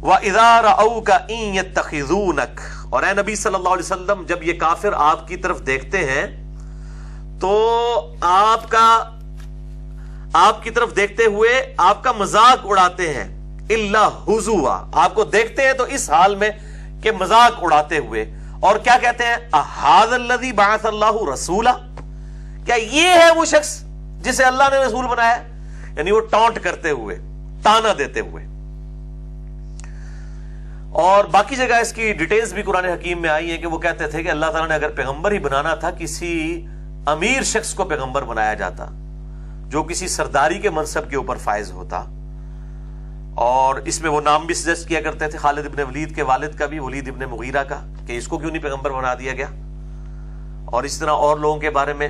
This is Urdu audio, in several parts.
وَإِذَا رَأَوْكَ إِن يَتَّخِذُونَكَ، اور اے نبی صلی اللہ علیہ وسلم جب یہ کافر آپ کی طرف دیکھتے ہیں تو آپ کی طرف دیکھتے ہوئے آپ کا مذاق اڑاتے ہیں، الا ہزوا، آپ کو دیکھتے ہیں تو اس حال میں کہ مذاق اڑاتے ہوئے، اور کیا کہتے ہیں اَهَذَا الَّذِي بَعَثَ اللَّهُ رَسُولًا، کیا یہ ہے وہ شخص جسے اللہ نے رسول بنایا، یعنی وہ ٹانٹ کرتے ہوئے، تانا دیتے ہوئے۔ اور باقی جگہ اس کی ڈیٹیلز بھی قرآن حکیم میں آئی ہیں کہ وہ کہتے تھے کہ اللہ تعالیٰ نے اگر پیغمبر ہی بنانا تھا کسی امیر شخص کو پیغمبر بنایا جاتا جو کسی سرداری کے منصب کے اوپر فائز ہوتا، اور اس میں وہ نام بھی سجیسٹ کیا کرتے تھے خالد ابن ولید کے والد کا بھی، ولید ابن مغیرہ کا، کہ اس کو کیوں نہیں پیغمبر بنا دیا گیا، اور اس طرح اور لوگوں کے بارے میں۔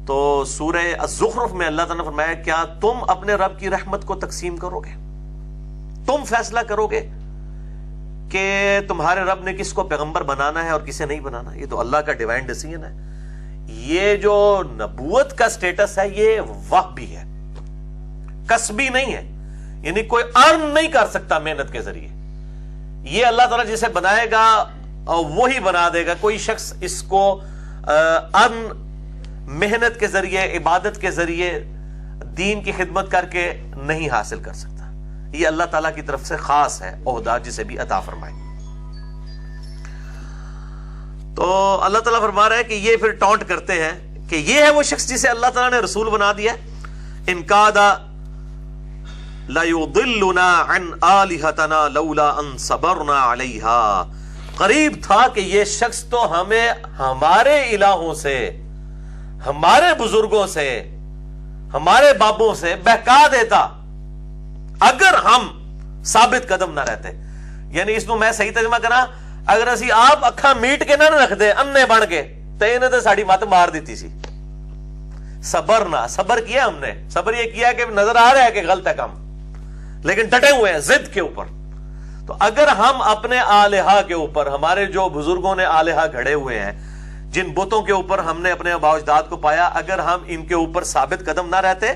تو سورہ الزخرف میں اللہ تعالیٰ نے فرمایا کیا تم اپنے رب کی رحمت کو تقسیم کرو گے، تم فیصلہ کرو گے کہ تمہارے رب نے کس کو پیغمبر بنانا ہے اور کسے نہیں بنانا؟ یہ تو اللہ کا ڈیوائن ڈیسیژن ہے۔ یہ جو نبوت کا سٹیٹس ہے یہ وہبی ہے، کسبی نہیں ہے، یعنی کوئی ارن نہیں کر سکتا محنت کے ذریعے۔ یہ اللہ تعالیٰ جسے بنائے گا وہی بنا دے گا، کوئی شخص اس کو ارن محنت کے ذریعے، عبادت کے ذریعے، دین کی خدمت کر کے نہیں حاصل کر سکتا۔ یہ اللہ تعالیٰ کی طرف سے خاص ہے عہدہ جسے بھی عطا فرمائے۔ تو اللہ تعالیٰ فرما رہا ہے کہ یہ پھر ٹانٹ کرتے ہیں کہ یہ ہے وہ شخص جسے اللہ تعالیٰ نے رسول بنا دیا۔ ان کاد لیضلنا عن آلہتنا لولا ان صبرنا علیہا، قریب تھا کہ یہ شخص تو ہمیں ہمارے الہوں سے، ہمارے بزرگوں سے، ہمارے بابوں سے بہکا دیتا اگر ہم ثابت قدم نہ رہتے۔ یعنی اس کو میں صحیح ترجمہ کرا، اگر اسی آپ اکھاں میٹ کے نہ رکھ دے انے بن کے تو انہیں تو ساڑی مت مار دیتی سی۔ صبر نہ، صبر کیا ہم نے، صبر یہ کیا کہ نظر آ رہا ہے کہ غلط ہے کام، لیکن ڈٹے ہوئے ہیں ضد کے اوپر۔ تو اگر ہم اپنے آلہہ کے اوپر، ہمارے جو بزرگوں نے آلہہ گھڑے ہوئے ہیں، جن بتوں کے اوپر ہم نے اپنے آباء و اجداد کو پایا، اگر ہم ان کے اوپر ثابت قدم نہ رہتے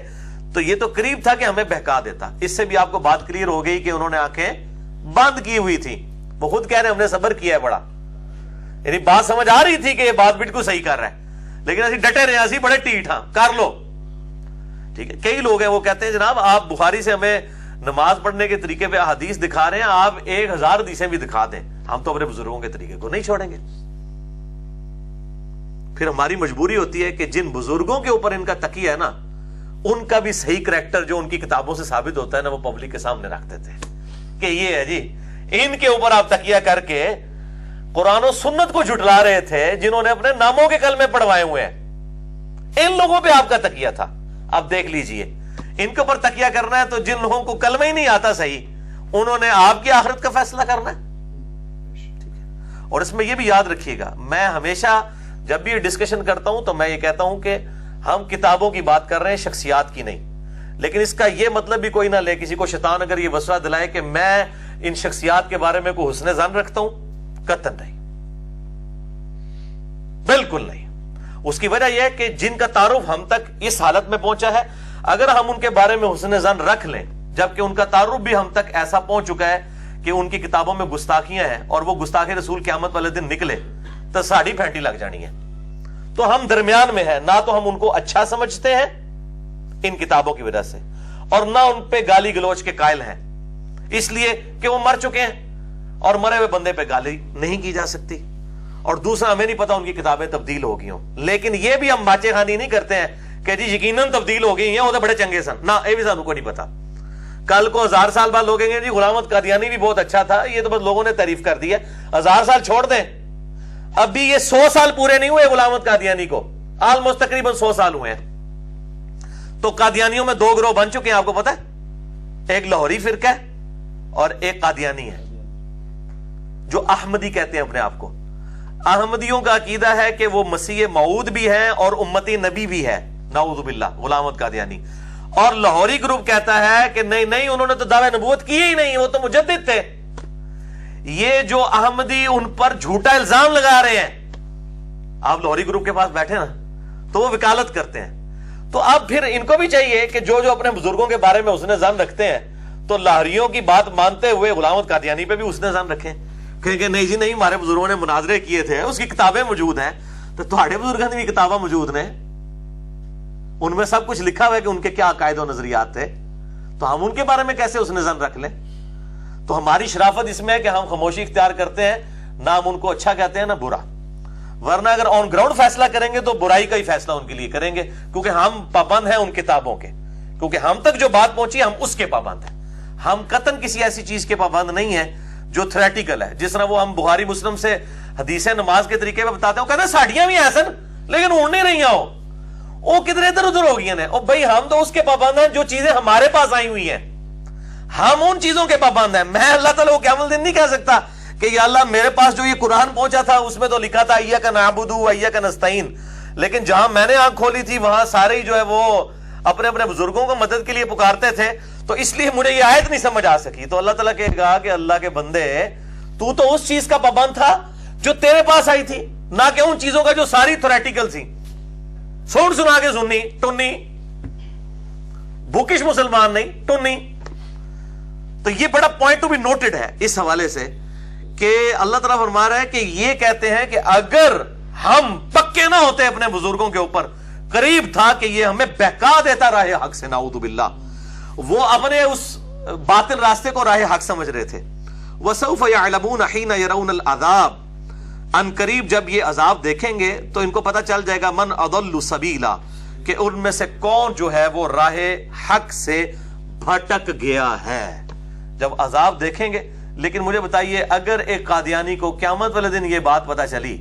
تو یہ تو قریب تھا کہ ہمیں بہکا دیتا۔ اس سے بھی آپ کو بات کلیئر ہو گئی کہ انہوں نے آنکھیں بند کی ہوئی تھی، وہ خود کہہ رہے ہیں ہم نے صبر کیا ہے بڑا، یعنی بات سمجھ آ رہی تھی کہ یہ بات بالکل صحیح کر رہا ہے، لیکن اسی ڈٹے رہے، اسی بڑے ٹھیٹ ہاں کر لو، ٹھیک ہے۔ کئی لوگ ہیں وہ کہتے ہیں جناب آپ بخاری سے ہمیں نماز پڑھنے کے طریقے پہ احادیث دکھا رہے ہیں، آپ 1000 حدیثیں بھی دکھا دیں، ہم تو اپنے بزرگوں کے طریقے کو نہیں چھوڑیں گے۔ پھر ہماری مجبوری ہوتی ہے کہ جن بزرگوں کے اوپر ان کا تکیہ ہے نا، ان کا بھی صحیح کریکٹر جو ان کی کتابوں سے ثابت ہوتا ہے نا، وہ پبلک کے سامنے رکھ دیتے ہیں کہ یہ ہے جی، ان کے اوپر آپ تکیہ کر کے قرآن و سنت کو جھٹلا رہے تھے جنہوں نے اپنے ناموں کے کلمے پڑھوائے ہوئے ہیں، ان لوگوں پہ آپ کا تکیہ تھا۔ اب دیکھ لیجئے، ان کے اوپر تکیہ کرنا ہے تو جن لوگوں کو کلمہ ہی نہیں آتا صحیح، انہوں نے آپ کی آخرت کا فیصلہ کرنا ہے۔ اور اس میں یہ بھی یاد رکھیے گا، میں ہمیشہ جب بھی یہ ڈسکشن کرتا ہوں تو میں یہ کہتا ہوں کہ ہم کتابوں کی بات کر رہے ہیں، شخصیات کی نہیں، لیکن اس کا یہ مطلب بھی کوئی نہ لے کسی کو شیطان اگر یہ وسوسہ دلائے کہ میں ان شخصیات کے بارے میں کوئی حسن ظن رکھتا ہوں، قطعاً نہیں، بالکل نہیں۔ اس کی وجہ یہ ہے کہ جن کا تعارف ہم تک اس حالت میں پہنچا ہے، اگر ہم ان کے بارے میں حسن ظن رکھ لیں جبکہ ان کا تعارف بھی ہم تک ایسا پہنچ چکا ہے کہ ان کی کتابوں میں گستاخیاں ہیں اور وہ گستاخی رسول قیامت والے دن نکلے تو ساڑی پھینٹی لگ جانی ہے، تو ہم درمیان میں ہیں، نہ تو ہم ان کو اچھا سمجھتے ہیں ان کتابوں کی وجہ سے، اور نہ ان پہ گالی گلوچ کے قائل ہیں، اس لیے کہ وہ مر چکے ہیں اور مرے ہوئے بندے پہ گالی نہیں کی جا سکتی، اور دوسرا ہمیں نہیں پتا ان کی کتابیں تبدیل ہو گئی ہوں، لیکن یہ بھی ہم باچے خانی نہیں کرتے ہیں کہ جی یقیناً تبدیل ہو گئی ہیں، وہ تو بڑے چنگے سن، نہ یہ بھی سانوں کو نہیں پتا۔ کل کو 1000 سال بعد لوگ کہیں گے جی غلام احمد قادیانی بھی بہت اچھا تھا، یہ تو بس لوگوں نے تعریف کر دی ہے، 1000 سال چھوڑ دیں، ابھی یہ 100 سال پورے نہیں ہوئے غلام احمد قادیانی کو، آلموسٹ تقریباً 100 سال ہوئے ہیں۔ تو قادیانیوں میں 2 گروہ بن چکے ہیں، آپ کو پتا ہے، ایک لاہوری فرقہ ہے اور ایک قادیانی ہے جو احمدی کہتے ہیں اپنے آپ کو۔ احمدیوں کا عقیدہ ہے کہ وہ مسیح موعود بھی ہے اور امتی نبی بھی ہے، نعوذ باللہ، غلام احمد قادیانی۔ اور لاہوری گروپ کہتا ہے کہ نہیں نہیں، انہوں نے تو دعوی نبوت کی ہی نہیں، وہ تو مجدد تھے۔ یہ جو احمدی ان پر جھوٹا الزام لگا رہے ہیں، آپ لاہوری گروپ کے پاس بیٹھے نا تو وہ وکالت کرتے ہیں، تو اب پھر ان کو بھی چاہیے کہ جو اپنے بزرگوں کے بارے میں حسن ظن رکھتے ہیں تو لاہوریوں کی بات مانتے ہوئے غلام احمد قادیانی پہ بھی اس نے ظن رکھے کہ نہیں جی نہیں، ہمارے بزرگوں نے مناظرے کیے تھے، اس کی کتابیں موجود ہیں. تو تھوڑے بزرگوں نے بھی کتابیں موجود نے، ان میں سب کچھ لکھا ہوا ہے کہ ان کے کیا عقائد و نظریات تھے، تو ہم ان کے بارے میں کیسے اس نے ظن رکھ لیں؟ تو ہماری شرافت اس میں ہے کہ ہم خاموشی اختیار کرتے ہیں، نہ ہم ان کو اچھا کہتے ہیں نہ برا. ورنہ اگر آن گراؤنڈ فیصلہ کریں گے تو برائی کا ہی فیصلہ ان کے لیے کریں گے، کیونکہ ہم پابند ہیں ان کتابوں کے، کیونکہ ہم تک جو بات پہنچی ہم اس کے پابند ہیں. ہم قطعاً کسی ایسی چیز کے پابند نہیں ہیں جو تھریٹیکل ہے. جس طرح وہ ہم بخاری مسلم سے حدیث نماز کے طریقے پہ بتاتے ہیں، وہ کہتے ہیں ساڑیاں بھی ہیں سن لیکن اڑ نہیں رہی ہو، وہ کدھر ادھر ادھر ہو گئی ہیں. اور بھائی ہم تو اس کے پابند ہیں جو چیزیں ہمارے پاس آئی ہوئی ہیں، ہم ان چیزوں کے پابند ہیں. میں اللہ تعالیٰ کو قیامت الدین نہیں کہہ سکتا کہ یا اللہ میرے پاس جو یہ قرآن پہنچا تھا اس میں تو لکھا تھا ایاک نعبد و ایاک نستعین، لیکن جہاں میں نے آنکھ کھولی تھی وہاں سارے ہی جو ہے وہ اپنے اپنے بزرگوں کو مدد کے لیے پکارتے تھے، تو اس لیے مجھے یہ آیت نہیں سمجھ آ سکی. تو اللہ تعالیٰ کہے گا کہ اللہ کے بندے تو اس چیز کا پابند تھا جو تیرے پاس آئی تھی، نہ کہ ان چیزوں کا جو ساری تھریٹیکل تھی. سن سنا کے سننی ٹنی، بوکش مسلمان نہیں ٹنی. تو یہ بڑا پوائنٹ ٹو بی نوٹڈ ہے اس حوالے سے کہ اللہ تعالیٰ فرما رہا ہے کہ یہ کہتے ہیں کہ اگر ہم پکے نہ ہوتے اپنے بزرگوں کے اوپر، قریب تھا کہ یہ ہمیں بہکا دیتا راہ حق سے، نعوذ باللہ. وہ اپنے اس باطل راستے کو راہ حق سمجھ رہے تھے. وَسَوْفَ يَعْلَمُونَ حِينَ يَرَوْنَ الْعَذَابَ، ان قریب جب یہ عذاب دیکھیں گے تو ان کو پتہ چل جائے گا من اضل سبیلا، کہ ان میں سے کون جو ہے وہ راہ حق سے بھٹک گیا ہے. جب عذاب دیکھیں گے. لیکن مجھے بتائیے اگر ایک قادیانی کو قیامت والے دن یہ بات پتہ چلی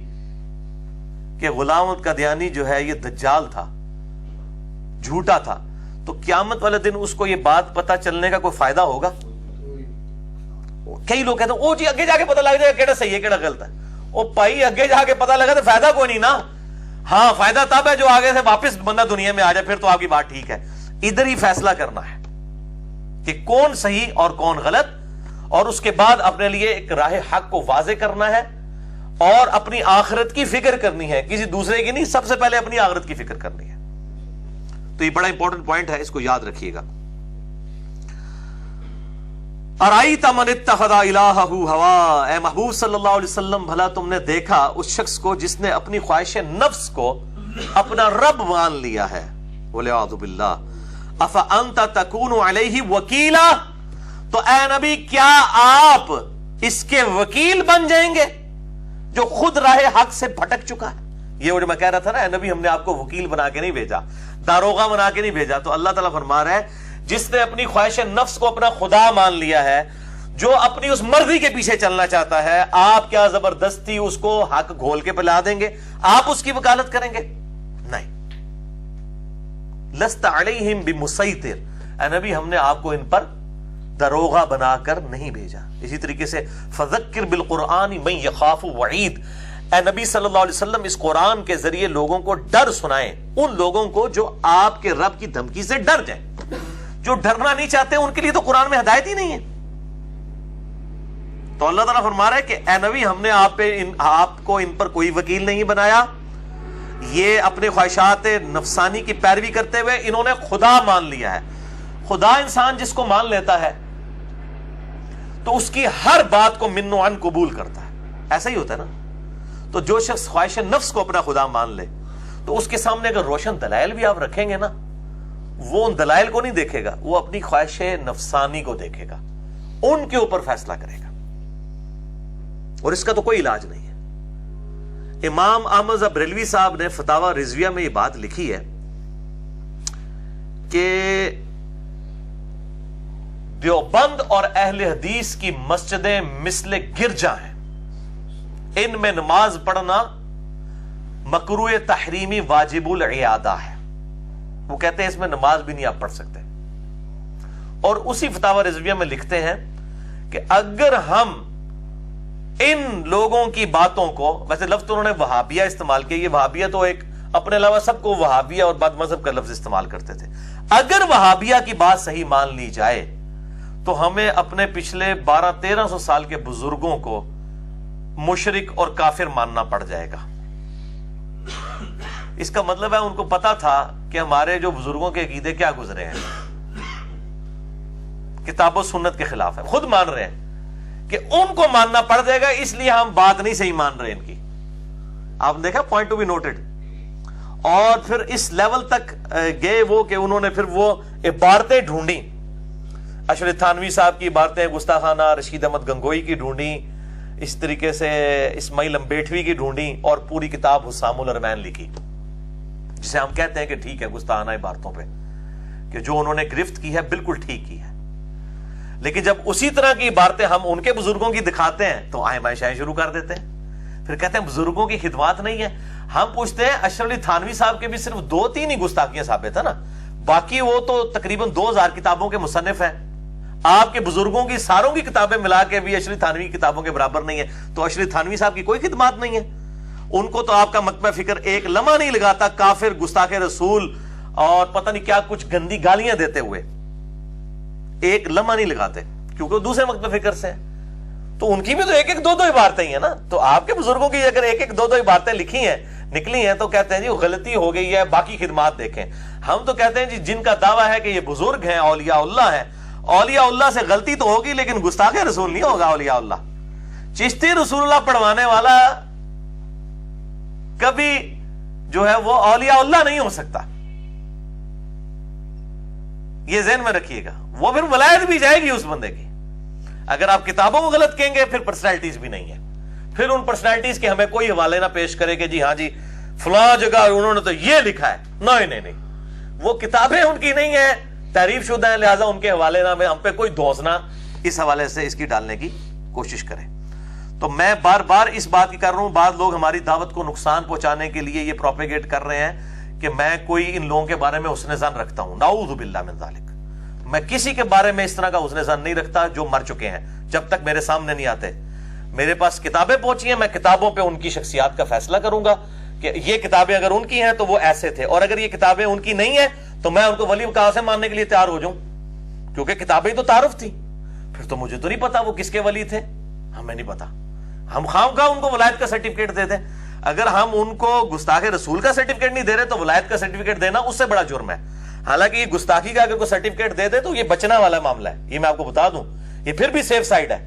کہ غلام احمد قادیانی جو ہے یہ دجال تھا، جھوٹا تھا، تو قیامت والے دن اس کو یہ بات پتہ چلنے کا کوئی فائدہ ہوگا؟ کئی لوگ کہتے ہیں او جی اگے جا کے پتہ لگ جائے گا کیڑا صحیح ہے کیڑا غلط ہے. او بھائی اگے جا کے پتہ لگا تو فائدہ کوئی نہیں نا. ہاں فائدہ تب ہے جو آگے سے واپس بندہ دنیا میں آ جائے، پھر تو آپ کی بات ٹھیک ہے. ادھر ہی فیصلہ کرنا ہے کہ کون صحیح اور کون غلط، اور اس کے بعد اپنے لیے ایک راہ حق کو واضح کرنا ہے اور اپنی آخرت کی فکر کرنی ہے، کسی دوسرے کی نہیں، سب سے پہلے اپنی آخرت کی فکر کرنی ہے. تو یہ بڑا امپورٹنٹ پوائنٹ ہے، اس کو یاد رکھیے گا. ارائیت من اتخذ الہہ ہوا، اے محبوب صلی اللہ علیہ وسلم بھلا تم نے دیکھا اس شخص کو جس نے اپنی خواہش نفس کو اپنا رب مان لیا ہے. والعیاذ باللہ. افانت تکون علیہ وکیلا، تو اے نبی کیا آپ اس کے وکیل بن جائیں گے جو خود راہ حق سے بھٹک چکا ہے؟ یہ وہ جو میں کہہ رہا تھا نا، اے نبی ہم نے آپ کو وکیل بنا کے نہیں بھیجا، داروغہ بنا کے نہیں بھیجا. تو اللہ تعالیٰ فرما رہا ہے جس نے اپنی خواہش نفس کو اپنا خدا مان لیا ہے، جو اپنی اس مرضی کے پیچھے چلنا چاہتا ہے، آپ کیا زبردستی اس کو حق گھول کے پلا دیں گے؟ آپ اس کی وکالت کریں گے؟ نہیں. لست علیہم بمسیطر، اے نبی ہم نے آپ کو ان پر داروغہ بنا کر نہیں بھیجا. اسی طریقے سے فذکر بالقرآن من یخاف وعید، اے نبی صلی اللہ علیہ وسلم اس قرآن کے ذریعے لوگوں کو ڈر سنائیں، ان لوگوں کو جو آپ کے رب کی دھمکی سے ڈر جائیں. جو ڈرنا نہیں چاہتے ان کے لیے تو قرآن میں ہدایت ہی نہیں ہے. تو اللہ تعالیٰ فرما رہا ہے کہ اے نبی ہم نے آپ کو ان پر کوئی وکیل نہیں بنایا. یہ اپنے خواہشات نفسانی کی پیروی کرتے ہوئے انہوں نے خدا مان لیا ہے. خدا انسان جس کو مان لیتا ہے تو اس کی ہر بات کو من و عن قبول کرتا ہے. ایسا ہی ہوتا ہے نا. تو جو شخص خواہش نفس کو اپنا خدا مان لے تو اس کے سامنے اگر روشن دلائل بھی آپ رکھیں گے نا، وہ ان دلائل کو نہیں دیکھے گا، وہ اپنی خواہش نفسانی کو دیکھے گا، ان کے اوپر فیصلہ کرے گا، اور اس کا تو کوئی علاج نہیں ہے. امام احمد بریلوی صاحب نے فتاوی رضویہ میں یہ بات لکھی ہے کہ دیوبند اور اہل حدیث کی مسجدیں مثل گرجا ہیں، ان میں نماز پڑھنا مکروہ تحریمی واجب العیادہ ہے. وہ کہتے ہیں اس میں نماز بھی نہیں آپ پڑھ سکتے. اور اسی فتاوی رضویہ میں لکھتے ہیں کہ اگر ہم ان لوگوں کی باتوں کو، ویسے لفظ تو انہوں نے وہابیہ استعمال کیا، یہ وہابیہ تو ایک اپنے علاوہ سب کو وہابیہ اور بعد مذہب کا لفظ استعمال کرتے تھے. اگر وہابیہ کی بات صحیح مان لی جائے تو ہمیں اپنے پچھلے 1200-1300 سال کے بزرگوں کو مشرک اور کافر ماننا پڑ جائے گا. اس کا مطلب ہے ان کو پتا تھا کہ ہمارے جو بزرگوں کے عقیدے کیا گزرے ہیں، کتاب و سنت کے خلاف ہے، خود مان رہے ہیں کہ ان کو ماننا پڑ جائے گا، اس لیے ہم بات نہیں صحیح مان رہے ان کی. آپ نے دیکھا، پوائنٹ ٹو بی نوٹڈ. اور پھر اس لیول تک گئے وہ کہ انہوں نے پھر وہ عبارتیں ڈھونڈی، اشرف تھانوی صاحب کی عبارتیں گستاخانہ، رشید احمد گنگوئی کی ڈھونڈی، اس طریقے سے اسماعیل امبیٹوی کی ڈھونڈی، اور پوری کتاب حسام الرمین لکھی، جسے ہم کہتے ہیں کہ ٹھیک ہے گستاخانہ عبارتوں پہ، کہ جو انہوں نے گرفت کی ہے بالکل ٹھیک کی ہے. لیکن جب اسی طرح کی عبارتیں ہم ان کے بزرگوں کی دکھاتے ہیں تو آئیں بائیں شائیں شروع کر دیتے ہیں، پھر کہتے ہیں بزرگوں کی خدمات نہیں ہے. ہم پوچھتے ہیں اشرف علی تھانوی صاحب کے بھی صرف 2-3 ہی گستاخیاں ثابت ہیں نا، باقی وہ تو تقریباً 2000 کتابوں کے مصنف ہیں. آپ کے بزرگوں کی ساروں کی کتابیں ملا کے بھی اشرف تھانوی کی کتابوں کے برابر نہیں ہے، تو اشرف تھانوی صاحب کی کوئی خدمات نہیں ہے. ان کو تو آپ کا مکتبہ فکر ایک لمحہ نہیں لگاتا کافر، گستاخ رسول اور پتہ نہیں کیا کچھ گندی گالیاں دیتے ہوئے، ایک لمحہ نہیں لگاتے، کیونکہ وہ دوسرے مکتبہ فکر سے ہیں. تو ان کی بھی تو 1-2 عبارتیں ہی ہیں نا. تو آپ کے بزرگوں کی اگر 1-2 عبارتیں لکھی ہیں، نکلی ہیں، تو کہتے ہیں جی غلطی ہو گئی ہے، باقی خدمات دیکھیں. ہم تو کہتے ہیں جی جن کا دعویٰ ہے کہ یہ بزرگ ہیں، اولیاء اللہ ہیں، اولیاء اللہ سے غلطی تو ہوگی لیکن گستاخ رسول نہیں ہوگا اولیاء اللہ. چشتی رسول اللہ پڑھوانے والا کبھی جو ہے وہ اولیاء اللہ نہیں ہو سکتا، یہ ذہن میں رکھیے گا. وہ پھر ولایت بھی جائے گی اس بندے کی. اگر آپ کتابوں کو غلط کہیں گے پھر پرسنالٹیز بھی نہیں ہے، پھر ان پرسنالٹیز کے ہمیں کوئی حوالے نہ پیش کرے کہ جی ہاں جی فلاں جگہ انہوں نے تو یہ لکھا ہے. نہیں، وہ کتابیں ان کی نہیں ہیں، تعریف شدہ ہیں، لہٰذا ان کے حوالے نہ ہم پہ کوئی دوسنا اس حوالے سے اس کی ڈالنے کی کوشش کرے. تو میں بار بار اس بات کی کر رہا ہوں، بعض لوگ ہماری دعوت کو نقصان پہنچانے کے لیے یہ پروپیگیٹ کر رہے ہیں کہ میں کوئی ان لوگوں کے بارے میں حسن ظن رکھتا ہوں. نعوذ باللہ من ذالک. میں کسی کے بارے میں اس طرح کا حسن ظن نہیں رکھتا جو مر چکے ہیں، جب تک میرے سامنے نہیں آتے. میرے پاس کتابیں پہنچی ہیں، میں کتابوں پہ ان کی شخصیات کا فیصلہ کروں گا کہ یہ کتابیں اگر ان کی ہیں تو وہ ایسے تھے، اور اگر یہ کتابیں ان کی نہیں ہیں تو میں ان کو ولی کہاں سے ماننے کے لیے تیار ہو جاؤں، کیونکہ کتابیں تو تعارف تھی. پھر تو مجھے تو نہیں پتا وہ کس کے ولی تھے، ہمیں نہیں پتا. ہم خواہ ان کو ولایت کا سرٹیفکیٹ دے دیں. اگر ہم ان کو گستاخ رسول کا سرٹیفکیٹ نہیں دے رہے تو ولایت کا سرٹیفکیٹ دینا اس سے بڑا جرم ہے. حالانکہ یہ گستاخی کا اگر کوئی سرٹیفکیٹ دے دے تو یہ بچنا والا معاملہ ہے، یہ میں آپ کو بتا دوں، یہ پھر بھی سیف سائڈ ہے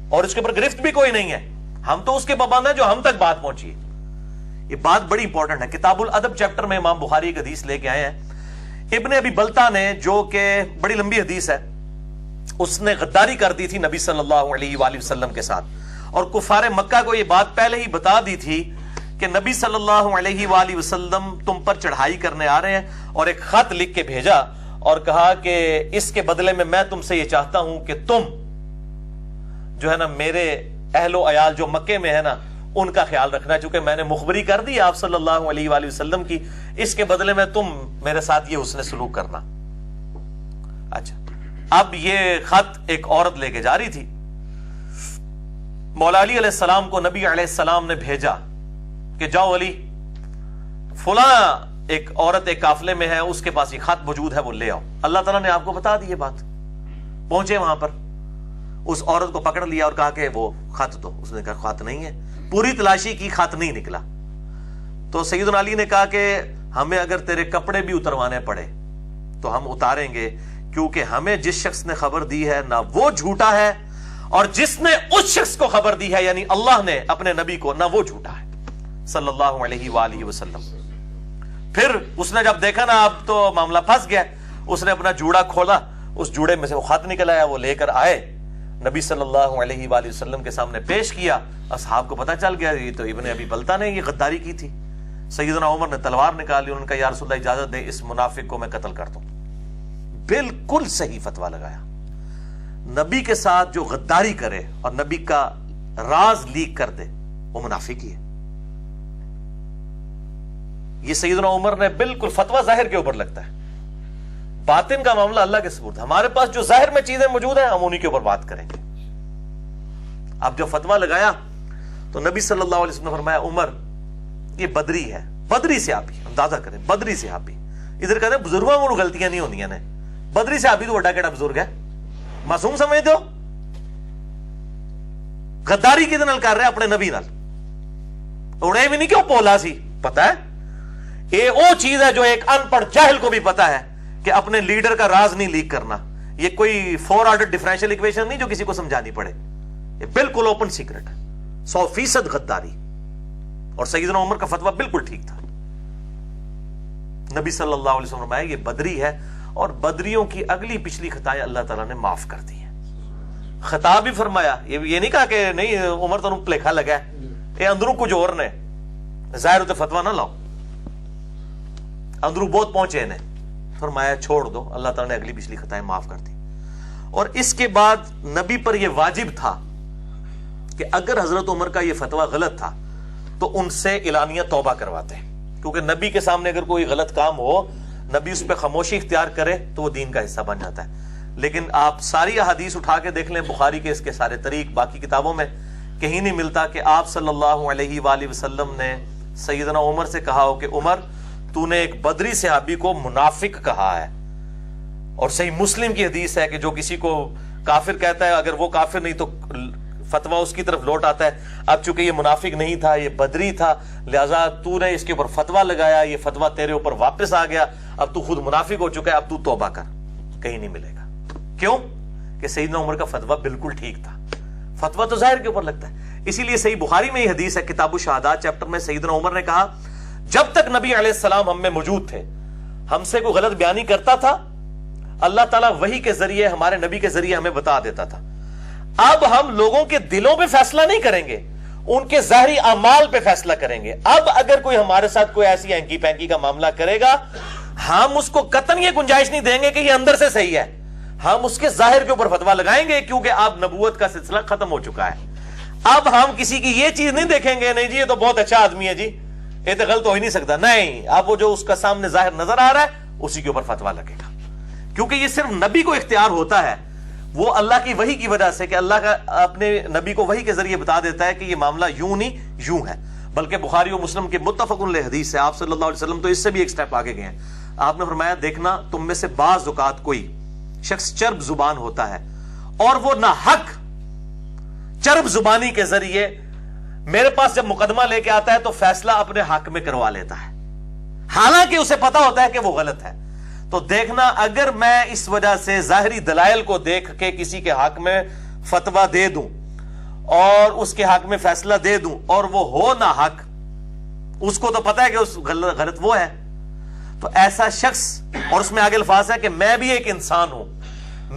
اور اس کے اوپر گرفت بھی کوئی نہیں ہے. ہم تو اس کے پابند ہیں جو ہم تک بات پہنچی ہے. یہ بات بڑی امپورٹنٹ ہے. کتاب الادب چیپٹر میں امام بخاری ایک حدیث لے کے آئے ہیں. ابن ابی بلتا نے، جو کہ بڑی لمبی حدیث ہے، اس نے غداری کر دی تھی نبی صلی اللہ علیہ وآلہ وسلم کے ساتھ، اور کفار مکہ کو یہ بات پہلے ہی بتا دی تھی کہ نبی صلی اللہ علیہ وآلہ وسلم تم پر چڑھائی کرنے آ رہے ہیں، اور ایک خط لکھ کے بھیجا اور کہا کہ اس کے بدلے میں تم سے یہ چاہتا ہوں کہ تم جو ہے نا میرے اہل و عیال جو مکے میں ہے نا ان کا خیال رکھنا، چونکہ میں نے مخبری کر دی آپ صلی اللہ علیہ وآلہ وسلم کی، اس کے بدلے میں تم میرے ساتھ یہ حسن سلوک کرنا. اچھا، اب یہ خط ایک عورت لے کے جا رہی تھی. مولا علی علیہ السلام کو نبی علیہ السلام نے بھیجا کہ جاؤ علی، فلاں ایک عورت ایک قافلے میں ہے، اس کے پاس یہ خط موجود ہے، وہ لے آؤ. اللہ تعالیٰ نے آپ کو بتا دی یہ بات. پہنچے وہاں پر، اس عورت کو پکڑ لیا اور کہا کہ وہ خط دو. اس نے کہا خط نہیں ہے. پوری تلاشی کی، خط نہیں نکلا. تو سیدنا علی نے کہا کہ ہمیں اگر تیرے کپڑے بھی اتروانے پڑے تو ہم اتاریں گے، کیونکہ ہمیں جس شخص نے خبر دی ہے نہ وہ جھوٹا ہے، اور جس نے اس شخص کو خبر دی ہے یعنی اللہ نے اپنے نبی کو، نہ وہ جھوٹا ہے صلی اللہ علیہ وآلہ وسلم. پھر اس نے جب دیکھا نا اب تو معاملہ پھنس گیا، اس نے اپنا جوڑا کھولا، اس جوڑے میں سے وہ خط نکل آیا، وہ لے کر آئے نبی صلی اللہ علیہ وآلہ وسلم کے سامنے پیش کیا. اصحاب کو پتہ چل گیا یہ تو ابن ابی بلتا نے یہ غداری کی تھی. سیدنا عمر نے تلوار نکالی، انہوں نے کہا یا رسول اللہ اجازت دے اس منافق کو میں قتل کر دوں. بالکل صحیح فتویٰ لگایا. نبی کے ساتھ جو غداری کرے اور نبی کا راز لیک کر دے وہ منافق ہی ہے. یہ سیدنا عمر نے بالکل فتویٰ ظاہر کے اوپر لگتا ہے، باطن کا معاملہ اللہ کے سپرد. ہمارے پاس جو ظاہر میں چیزیں موجود ہیں ہم انہی کے اوپر بات کریں گے. اب جو فتویٰ لگایا تو نبی صلی اللہ علیہ وسلم نے فرمایا عمر یہ بدری ہے. بدری صحابی، اندازہ کریں بدری صحابی. ادھر کہتے ہیں بزرگوں کو غلطیاں نہیں ہوندیاں نے، بدری صحابی تو بڑا کیڑا بزرگ ہے، معصوم سمجھتے ہو؟ غداری کدے نال کر رہے اپنے نبی نال. انہیں بھی نہیں کیوں پولا سی، پتا ہے یہ وہ چیز ہے جو ایک ان پڑھ جاہل کو بھی پتا ہے کہ اپنے لیڈر کا راز نہیں لیک کرنا. یہ کوئی 4 آرڈر ڈفرینشیل ایکویشن نہیں جو کسی کو سمجھانی پڑے، یہ بالکل اوپن سیکرٹ ہے، 100% غداری. اور سیدنا عمر کا فتویٰ بالکل ٹھیک تھا. نبی صلی اللہ علیہ وسلم فرمایا یہ بدری ہے، اور بدریوں کی اگلی پچھلی خطائیں اللہ تعالیٰ نے معاف کر دی ہیں. خطا بھی فرمایا، یہ نہیں کہا کہ نہیں عمر تو پلیکھا لگا ہے، یہ اندروں کچھ اور نے، ظاہر ہوتے فتویٰ نہ لاؤ، اندروں بہت پہنچے انہیں. فرمایا چھوڑ دو، اللہ تعالیٰ نے اگلی پچھلی خطائیں معاف کر دی. اور اس کے بعد نبی پر یہ واجب تھا کہ اگر حضرت عمر کا یہ فتویٰ غلط تھا تو ان سے اعلانیہ توبہ کرواتے ہیں، کیونکہ نبی کے سامنے اگر کوئی غلط کام ہو، نبی اس پہ خاموشی اختیار کرے تو وہ دین کا حصہ بن جاتا ہے. لیکن آپ ساری احادیث اٹھا کے دیکھ لیں، بخاری کے اس کے سارے طریق، باقی کتابوں میں کہیں نہیں ملتا کہ آپ صلی اللہ علیہ وآلہ وسلم نے سیدنا عمر سے کہا ہو کہ عمر تو نے ایک بدری صحابی کو منافق کہا ہے. اور صحیح مسلم کی حدیث ہے کہ جو کسی کو کافر کہتا ہے، اگر وہ کافر نہیں تو فتویٰ اس کی طرف لوٹ آتا ہے. اب چونکہ یہ منافق نہیں تھا، یہ بدری تھا، لہذا تو نے اس کے اوپر فتویٰ لگایا، یہ فتویٰ تیرے اوپر واپس آ گیا، اب تو خود منافق ہو چکا ہے، اب تو توبہ کر. کہیں نہیں ملے گا. کیوں؟ کہ سیدنا عمر کا فتویٰ بالکل ٹھیک تھا. فتویٰ تو ظاہر کے اوپر لگتا ہے. اسی لیے صحیح بخاری میں یہ حدیث ہے، کتاب الشہادات چیپٹر میں سیدنا عمر نے کہا جب تک نبی علیہ السلام ہم میں موجود تھے، ہم سے کوئی غلط بیانی کرتا تھا، اللہ تعالیٰ وحی کے ذریعے ہمارے نبی کے ذریعے ہمیں بتا دیتا تھا. اب ہم لوگوں کے دلوں پہ فیصلہ نہیں کریں گے، ان کے ظاہری اعمال پہ فیصلہ کریں گے. اب اگر کوئی ہمارے ساتھ کوئی ایسی ہینکی پینکی کا معاملہ کرے گا، ہم اس کو قطعاً یہ گنجائش نہیں دیں گے کہ یہ اندر سے صحیح ہے، ہم اس کے ظاہر کے اوپر فتویٰ لگائیں گے، کیونکہ اب نبوت کا سلسلہ ختم ہو چکا ہے. اب ہم کسی کی یہ چیز نہیں دیکھیں گے نہیں جی یہ تو بہت اچھا آدمی ہے جی، یہ تو غلط ہو ہی نہیں سکتا. نہیں، اب وہ جو اس کا سامنے ظاہر نظر آ رہا ہے اسی کے اوپر فتویٰ لگے گا. کیونکہ یہ صرف نبی کو اختیار ہوتا ہے، وہ اللہ کی وحی کی وجہ سے، کہ اللہ کا اپنے نبی کو وحی کے ذریعے بتا دیتا ہے کہ یہ معاملہ یوں نہیں یوں ہے. بلکہ بخاری و مسلم کے متفق علیہ حدیث ہے، آپ صلی اللہ علیہ وسلم تو اس سے بھی ایک سٹیپ آگے گئے ہیں. آپ نے فرمایا دیکھنا تم میں سے بعض اوقات کوئی شخص چرب زبان ہوتا ہے اور وہ نہ حق چرب زبانی کے ذریعے میرے پاس جب مقدمہ لے کے آتا ہے تو فیصلہ اپنے حق میں کروا لیتا ہے، حالانکہ اسے پتا ہوتا ہے کہ وہ غلط ہے. تو دیکھنا اگر میں اس وجہ سے ظاہری دلائل کو دیکھ کے کسی کے حق میں فتویٰ دے دوں اور اس کے حق میں فیصلہ دے دوں اور وہ ہو نہ حق، اس کو تو پتا ہے کہ اس غلط وہ ہے، تو ایسا شخص، اور اس میں آگے الفاظ ہے کہ میں بھی ایک انسان ہوں،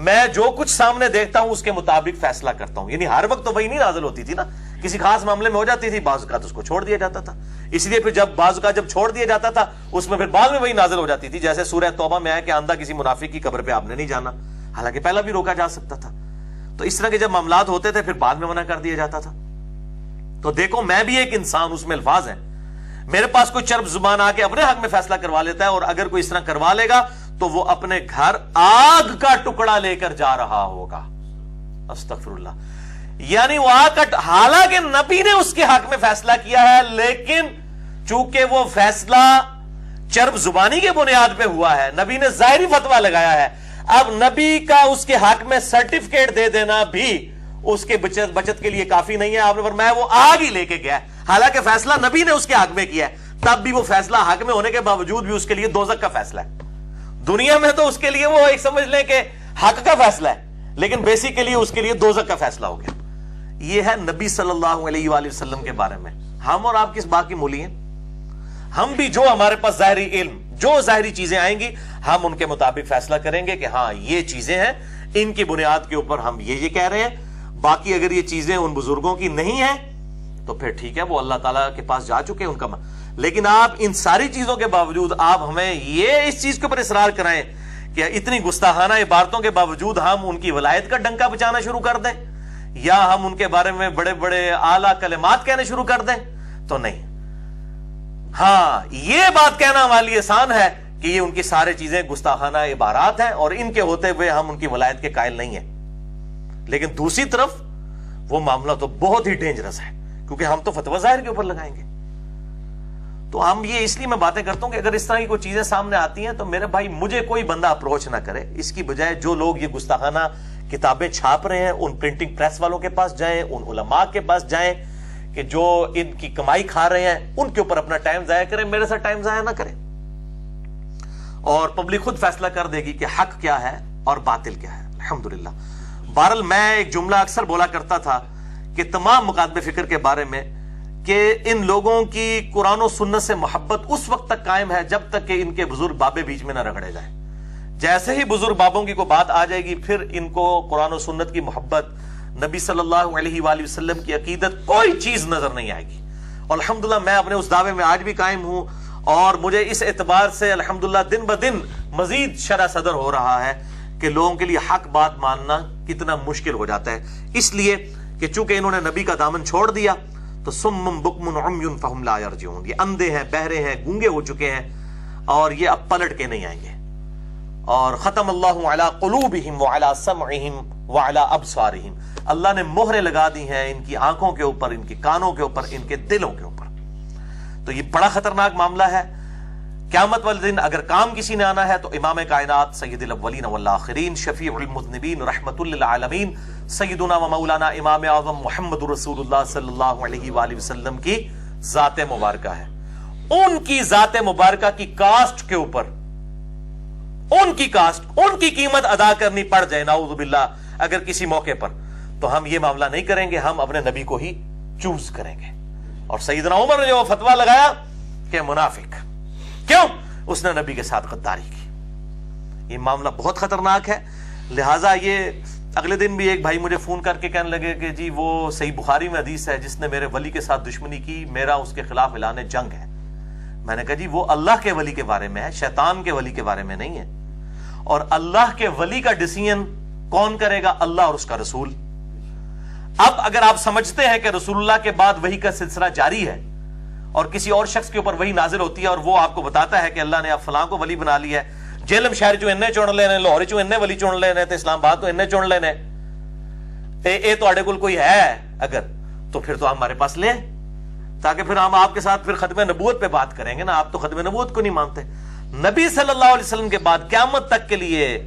میں جو کچھ سامنے دیکھتا ہوں اس کے مطابق فیصلہ کرتا ہوں. یعنی ہر وقت تو وہی نہیں نازل ہوتی تھی نا، کسی خاص معاملے میں ہو جاتی تھی، بعض اوقات اس کو چھوڑ دیا جاتا تھا. اس لیے پھر جب بعض اوقات جب چھوڑ دیا جاتا تھا اس میں پھر بعد میں وہی نازل ہو جاتی تھی. جیسے سورہ توبہ میں ہے کہ اندھا کسی منافق کی قبر پہ آپ نے نہیں جانا، حالانکہ پہلا بھی روکا جا سکتا تھا. تو اس طرح کے جب معاملات ہوتے تھے پھر بعد میں منع کر دیا جاتا تھا. تو دیکھو میں بھی ایک انسان، اس میں الفاظ ہیں، میرے پاس کوئی چرب زبان آ کے اپنے حق میں فیصلہ کروا لیتا ہے، اور اگر کوئی اس طرح کروا لے گا تو وہ اپنے گھر آگ کا ٹکڑا لے کر جا رہا ہوگا. استغفر اللہ. یعنی وہ آگ کا، حالانکہ نبی نے اس کے حق میں فیصلہ کیا ہے، لیکن چونکہ وہ فیصلہ چرب زبانی کے بنیاد پہ ہوا ہے، نبی نے ظاہری فتویٰ لگایا ہے، اب نبی کا اس کے حق میں سرٹیفکیٹ دے دینا بھی اس کے بچت کے لیے کافی نہیں ہے. آپ نے فرمایا وہ آگ ہی لے کے گیا ہے، حالانکہ فیصلہ نبی نے اس کے حق میں کیا ہے، تب بھی وہ فیصلہ حق میں ہونے کے باوجود بھی اس کے لیے دوزخ کا فیصلہ ہے. دنیا میں تو اس کے لیے وہ ایک سمجھ لیں کہ حق کا فیصلہ ہے، لیکن بیسیکلی اس کے لیے دوزخ کا فیصلہ ہو گیا. یہ ہے نبی صلی اللہ علیہ وآلہ وسلم کے بارے میں. ہم اور آپ کس بات کی مولی ہیں؟ ہم بھی جو ہمارے پاس ظاہری علم، جو ظاہری چیزیں آئیں گی ہم ان کے مطابق فیصلہ کریں گے کہ ہاں یہ چیزیں ہیں، ان کی بنیاد کے اوپر ہم یہ کہہ رہے ہیں. باقی اگر یہ چیزیں ان بزرگوں کی نہیں ہیں تو پھر ٹھیک ہے، وہ اللہ تعالیٰ کے پاس جا چکے ہیں، ان کا لیکن آپ ان ساری چیزوں کے باوجود آپ ہمیں یہ اس چیز کے اوپر اصرار کرائیں کہ اتنی گستاخانہ عبارتوں کے باوجود ہم ان کی ولایت کا ڈنکا بچانا شروع کر دیں یا ہم ان کے بارے میں بڑے بڑے اعلیٰ کلمات کہنے شروع کر دیں تو نہیں. ہاں یہ بات کہنا ہمارے لیے آسان ہے کہ یہ ان کی ساری چیزیں گستاخانہ عبارات ہیں اور ان کے ہوتے ہوئے ہم ان کی ولایت کے قائل نہیں ہیں، لیکن دوسری طرف وہ معاملہ تو بہت ہی ڈینجرس ہے کیونکہ ہم تو فتویٰ ظاہر کے اوپر لگائیں گے. تو ہم یہ اس لیے میں باتیں کرتا ہوں کہ اگر اس طرح کی کوئی چیزیں سامنے آتی ہیں تو میرے بھائی مجھے کوئی بندہ اپروچ نہ کرے، اس کی بجائے جو لوگ یہ گستاخانہ کتابیں چھاپ رہے ہیں ان پرنٹنگ پریس والوں کے پاس جائیں، ان علماء کے پاس جائیں کہ جو ان کی کمائی کھا رہے ہیں ان کے اوپر اپنا ٹائم ضائع کریں، میرے ساتھ ٹائم ضائع نہ کریں. اور پبلک خود فیصلہ کر دے گی کہ حق کیا ہے اور باطل کیا ہے. الحمدللہ. بہرحال میں ایک جملہ اکثر بولا کرتا تھا کہ تمام مکاتب فکر کے بارے میں کہ ان لوگوں کی قرآن و سنت سے محبت اس وقت تک قائم ہے جب تک کہ ان کے بزرگ بابے بیچ میں نہ رگڑے جائیں. جیسے ہی بزرگ بابوں کی کوئی بات آ جائے گی پھر ان کو قرآن و سنت کی محبت، نبی صلی اللہ علیہ وآلہ وسلم کی عقیدت، کوئی چیز نظر نہیں آئے گی. اور الحمدللہ میں اپنے اس دعوے میں آج بھی قائم ہوں، اور مجھے اس اعتبار سے الحمدللہ دن بدن مزید شرح صدر ہو رہا ہے کہ لوگوں کے لیے حق بات ماننا کتنا مشکل ہو جاتا ہے. اس لیے کہ چونکہ انہوں نے نبی کا دامن چھوڑ دیا تو سم بکم عمی فہم لا یرجعون، یہ اندھے ہیں، بہرے ہیں، گونگے ہو چکے ہیں، اور یہ اب پلٹ کے نہیں آئیں گے. اور ختم اللہ علی قلوبہم وعلی سمعہم وعلی ابصارہم، اللہ نے مہریں لگا دی ہیں ان کی آنکھوں کے اوپر، ان کی کانوں کے اوپر، ان کے دلوں کے اوپر. تو یہ بڑا خطرناک معاملہ ہے. قیامت والے دن اگر کام کسی نے آنا ہے تو امام کائنات سید الاولین والآخرین شفیع المذنبین رحمت للعالمین سیدنا و مولانا امام اعظم محمد رسول اللہ صلی اللہ علیہ وآلہ وسلم کی ذات مبارکہ ہے. ان کی ذات مبارکہ کی کاسٹ کے اوپر، ان کی کاسٹ، ان کی قیمت ادا کرنی پڑ جائے نعوذ باللہ اگر کسی موقع پر، تو ہم یہ معاملہ نہیں کریں گے، ہم اپنے نبی کو ہی چوز کریں گے. اور سیدنا عمر نے جو فتویٰ لگایا کہ منافق، کیوں؟ اس نے نبی کے ساتھ غداری کی. یہ معاملہ بہت خطرناک ہے. لہٰذا یہ اگلے دن بھی ایک بھائی مجھے فون کر کے کہنے لگے کہ جی وہ صحیح بخاری میں حدیث ہے جس نے میرے ولی کے ساتھ دشمنی کی، میرا اس کے خلاف اعلان جنگ ہے. میں نے کہا جی وہ اللہ کے ولی کے بارے میں ہے، شیطان کے ولی کے بارے میں نہیں ہے. اور اللہ کے ولی کا ڈیسیژن کون کرے گا؟ اللہ اور اس کا رسول. اب اگر آپ سمجھتے ہیں کہ رسول اللہ کے بعد وحی کا سلسلہ جاری ہے اور کسی اور شخص کے اوپر وحی نازل ہوتی ہے اور وہ آپ کو بتاتا ہے کہ اللہ نے اب فلاں کو ولی بنا لیا ہے، جیلم شہر چوں انہیں چن لینے، لاہور چوں انہیں ولی چن لینے، تے اسلام آباد تو انہیں چن لینے، اے تواڈے کول کوئی ہے اگر تو پھر تو ہمارے پاس لیں تاکہ پھر ہم آپ کے ساتھ پھر ختم نبوت پہ بات کریں گے نا. آپ تو ختم نبوت کو نہیں مانتے. نبی صلی اللہ علیہ وسلم کے بعد قیامت تک کے لیے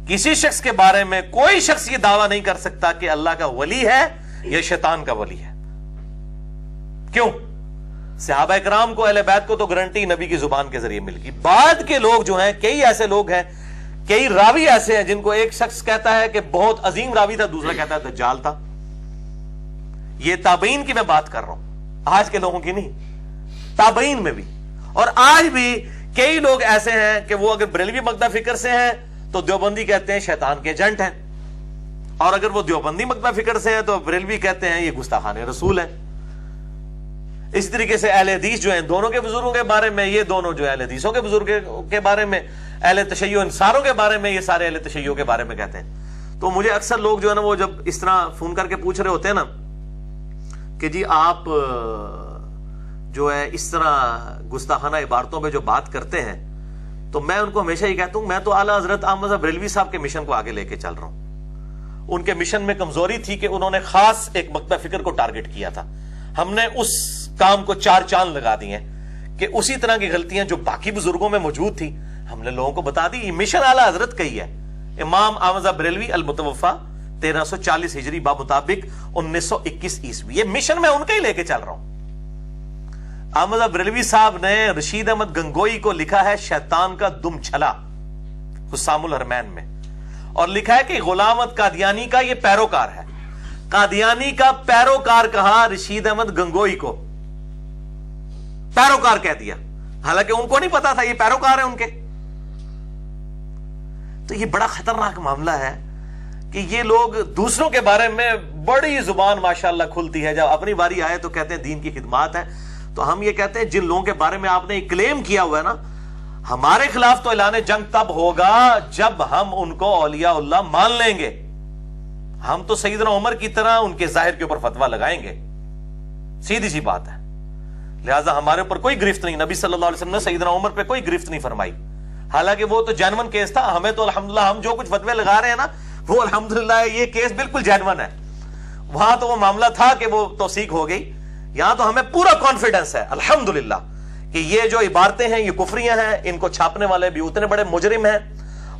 کسی شخص کے بارے میں کوئی شخص یہ دعویٰ نہیں کر سکتا کہ اللہ کا ولی ہے یا شیطان کا ولی ہے. کیوں؟ صحابہ اکرام کو، اہل بیت کو تو گارنٹی نبی کی زبان کے ذریعے مل گئی. بعد کے لوگ جو ہیں، کئی ایسے لوگ ہیں، کئی راوی ایسے ہیں جن کو ایک شخص کہتا ہے کہ بہت عظیم راوی تھا، دوسرا کہتا ہے دجال تھا. یہ تابعین کی میں بات کر رہا ہوں، آج کے لوگوں کی نہیں. تابعین میں بھی. اور آج بھی کئی لوگ ایسے ہیں کہ وہ اگر بریلوی مکتب فکر سے ہیں تو دیوبندی کہتے ہیں شیطان کے ایجنٹ ہیں، اور اگر وہ دیوبندی مکتب فکر سے ہیں تو بریلوی کہتے ہیں یہ گستاخان رسول ہیں. اس طریقے سے اہل حدیث جو ہیں دونوں کے بزرگوں کے بارے میں، یہ دونوں جو اہل حدیثوں کے بزرگوں کے بارے میں، اہل تشیع انصاروں کے بارے میں، یہ سارے اہل تشیع کے بارے میں کہتے ہیں. تو مجھے اکثر لوگ جو ہے نا وہ جب اس طرح فون کر کے پوچھ رہے ہوتے ہیں نا کہ جی آپ جو ہے اس طرح گستاخانہ عبارتوں پہ جو بات کرتے ہیں، تو میں ان کو ہمیشہ یہ کہتا ہوں میں تو اعلیٰ حضرت احمد بریلوی صاحب کے مشن کو آگے لے کے چل رہا ہوں. ان کے مشن میں کمزوری تھی کہ انہوں نے خاص ایک مکتب فکر کو ٹارگٹ کیا تھا. ہم نے اس کام کو چار چاند لگا دی ہیں کہ اسی طرح کی غلطیاں جو باقی بزرگوں میں موجود تھی ہم نے لوگوں کو بتا دی. یہ مشن اعلیٰ حضرت کا ہی ہے. امام احمد بریلوی المتوفا 1340 ہجری بمطابق 1921 عیسوی، یہ مشن میں ان کا ہی لے کے چل رہا ہوں. احمد بریلوی صاحب نے رشید احمد گنگوئی کو لکھا ہے شیطان کا دم چھلا حسام الحرمین میں، اور لکھا ہے کہ غلام احمد قادیانی کا یہ پیروکار ہے. قادیانی کا پیروکار کہا رشید احمد گنگوئی کو، پیروکار کہہ دیا، حالانکہ ان کو نہیں پتا تھا یہ پیروکار ہے ان کے. تو یہ بڑا خطرناک معاملہ ہے کہ یہ لوگ دوسروں کے بارے میں بڑی زبان ماشاءاللہ کھلتی ہے، جب اپنی باری آئے تو کہتے ہیں دین کی خدمات ہے. تو ہم یہ کہتے ہیں جن لوگوں کے بارے میں آپ نے کلیم کیا ہوا ہے نا، ہمارے خلاف تو اعلان جنگ تب ہوگا جب ہم ان کو اولیاء اللہ مان لیں گے. ہم تو سیدنا عمر کی طرح ان کے ظاہر کے اوپر فتویٰ لگائیں گے، سیدھی سی بات ہے. لہٰذا ہمارے اوپر کوئی گرفت نہیں. نبی صلی اللہ علیہ وسلم نے سیدنا عمر پہ کوئی گرفت نہیں فرمائی، حالانکہ وہ تو جینون کیس تھا. ہمیں تو الحمدللہ ہم جو کچھ فتوے لگا رہے ہیں نا وہ الحمدللہ یہ کیس بالکل جینون ہے. وہاں تو وہ معاملہ تھا کہ وہ توثیق ہو گئی. یہاں تو ہمیں پورا کانفیڈنس ہے الحمدللہ کہ یہ جو عبارتیں ہیں یہ کفریاں ہیں، ان کو چھاپنے والے بھی اتنے بڑے مجرم ہیں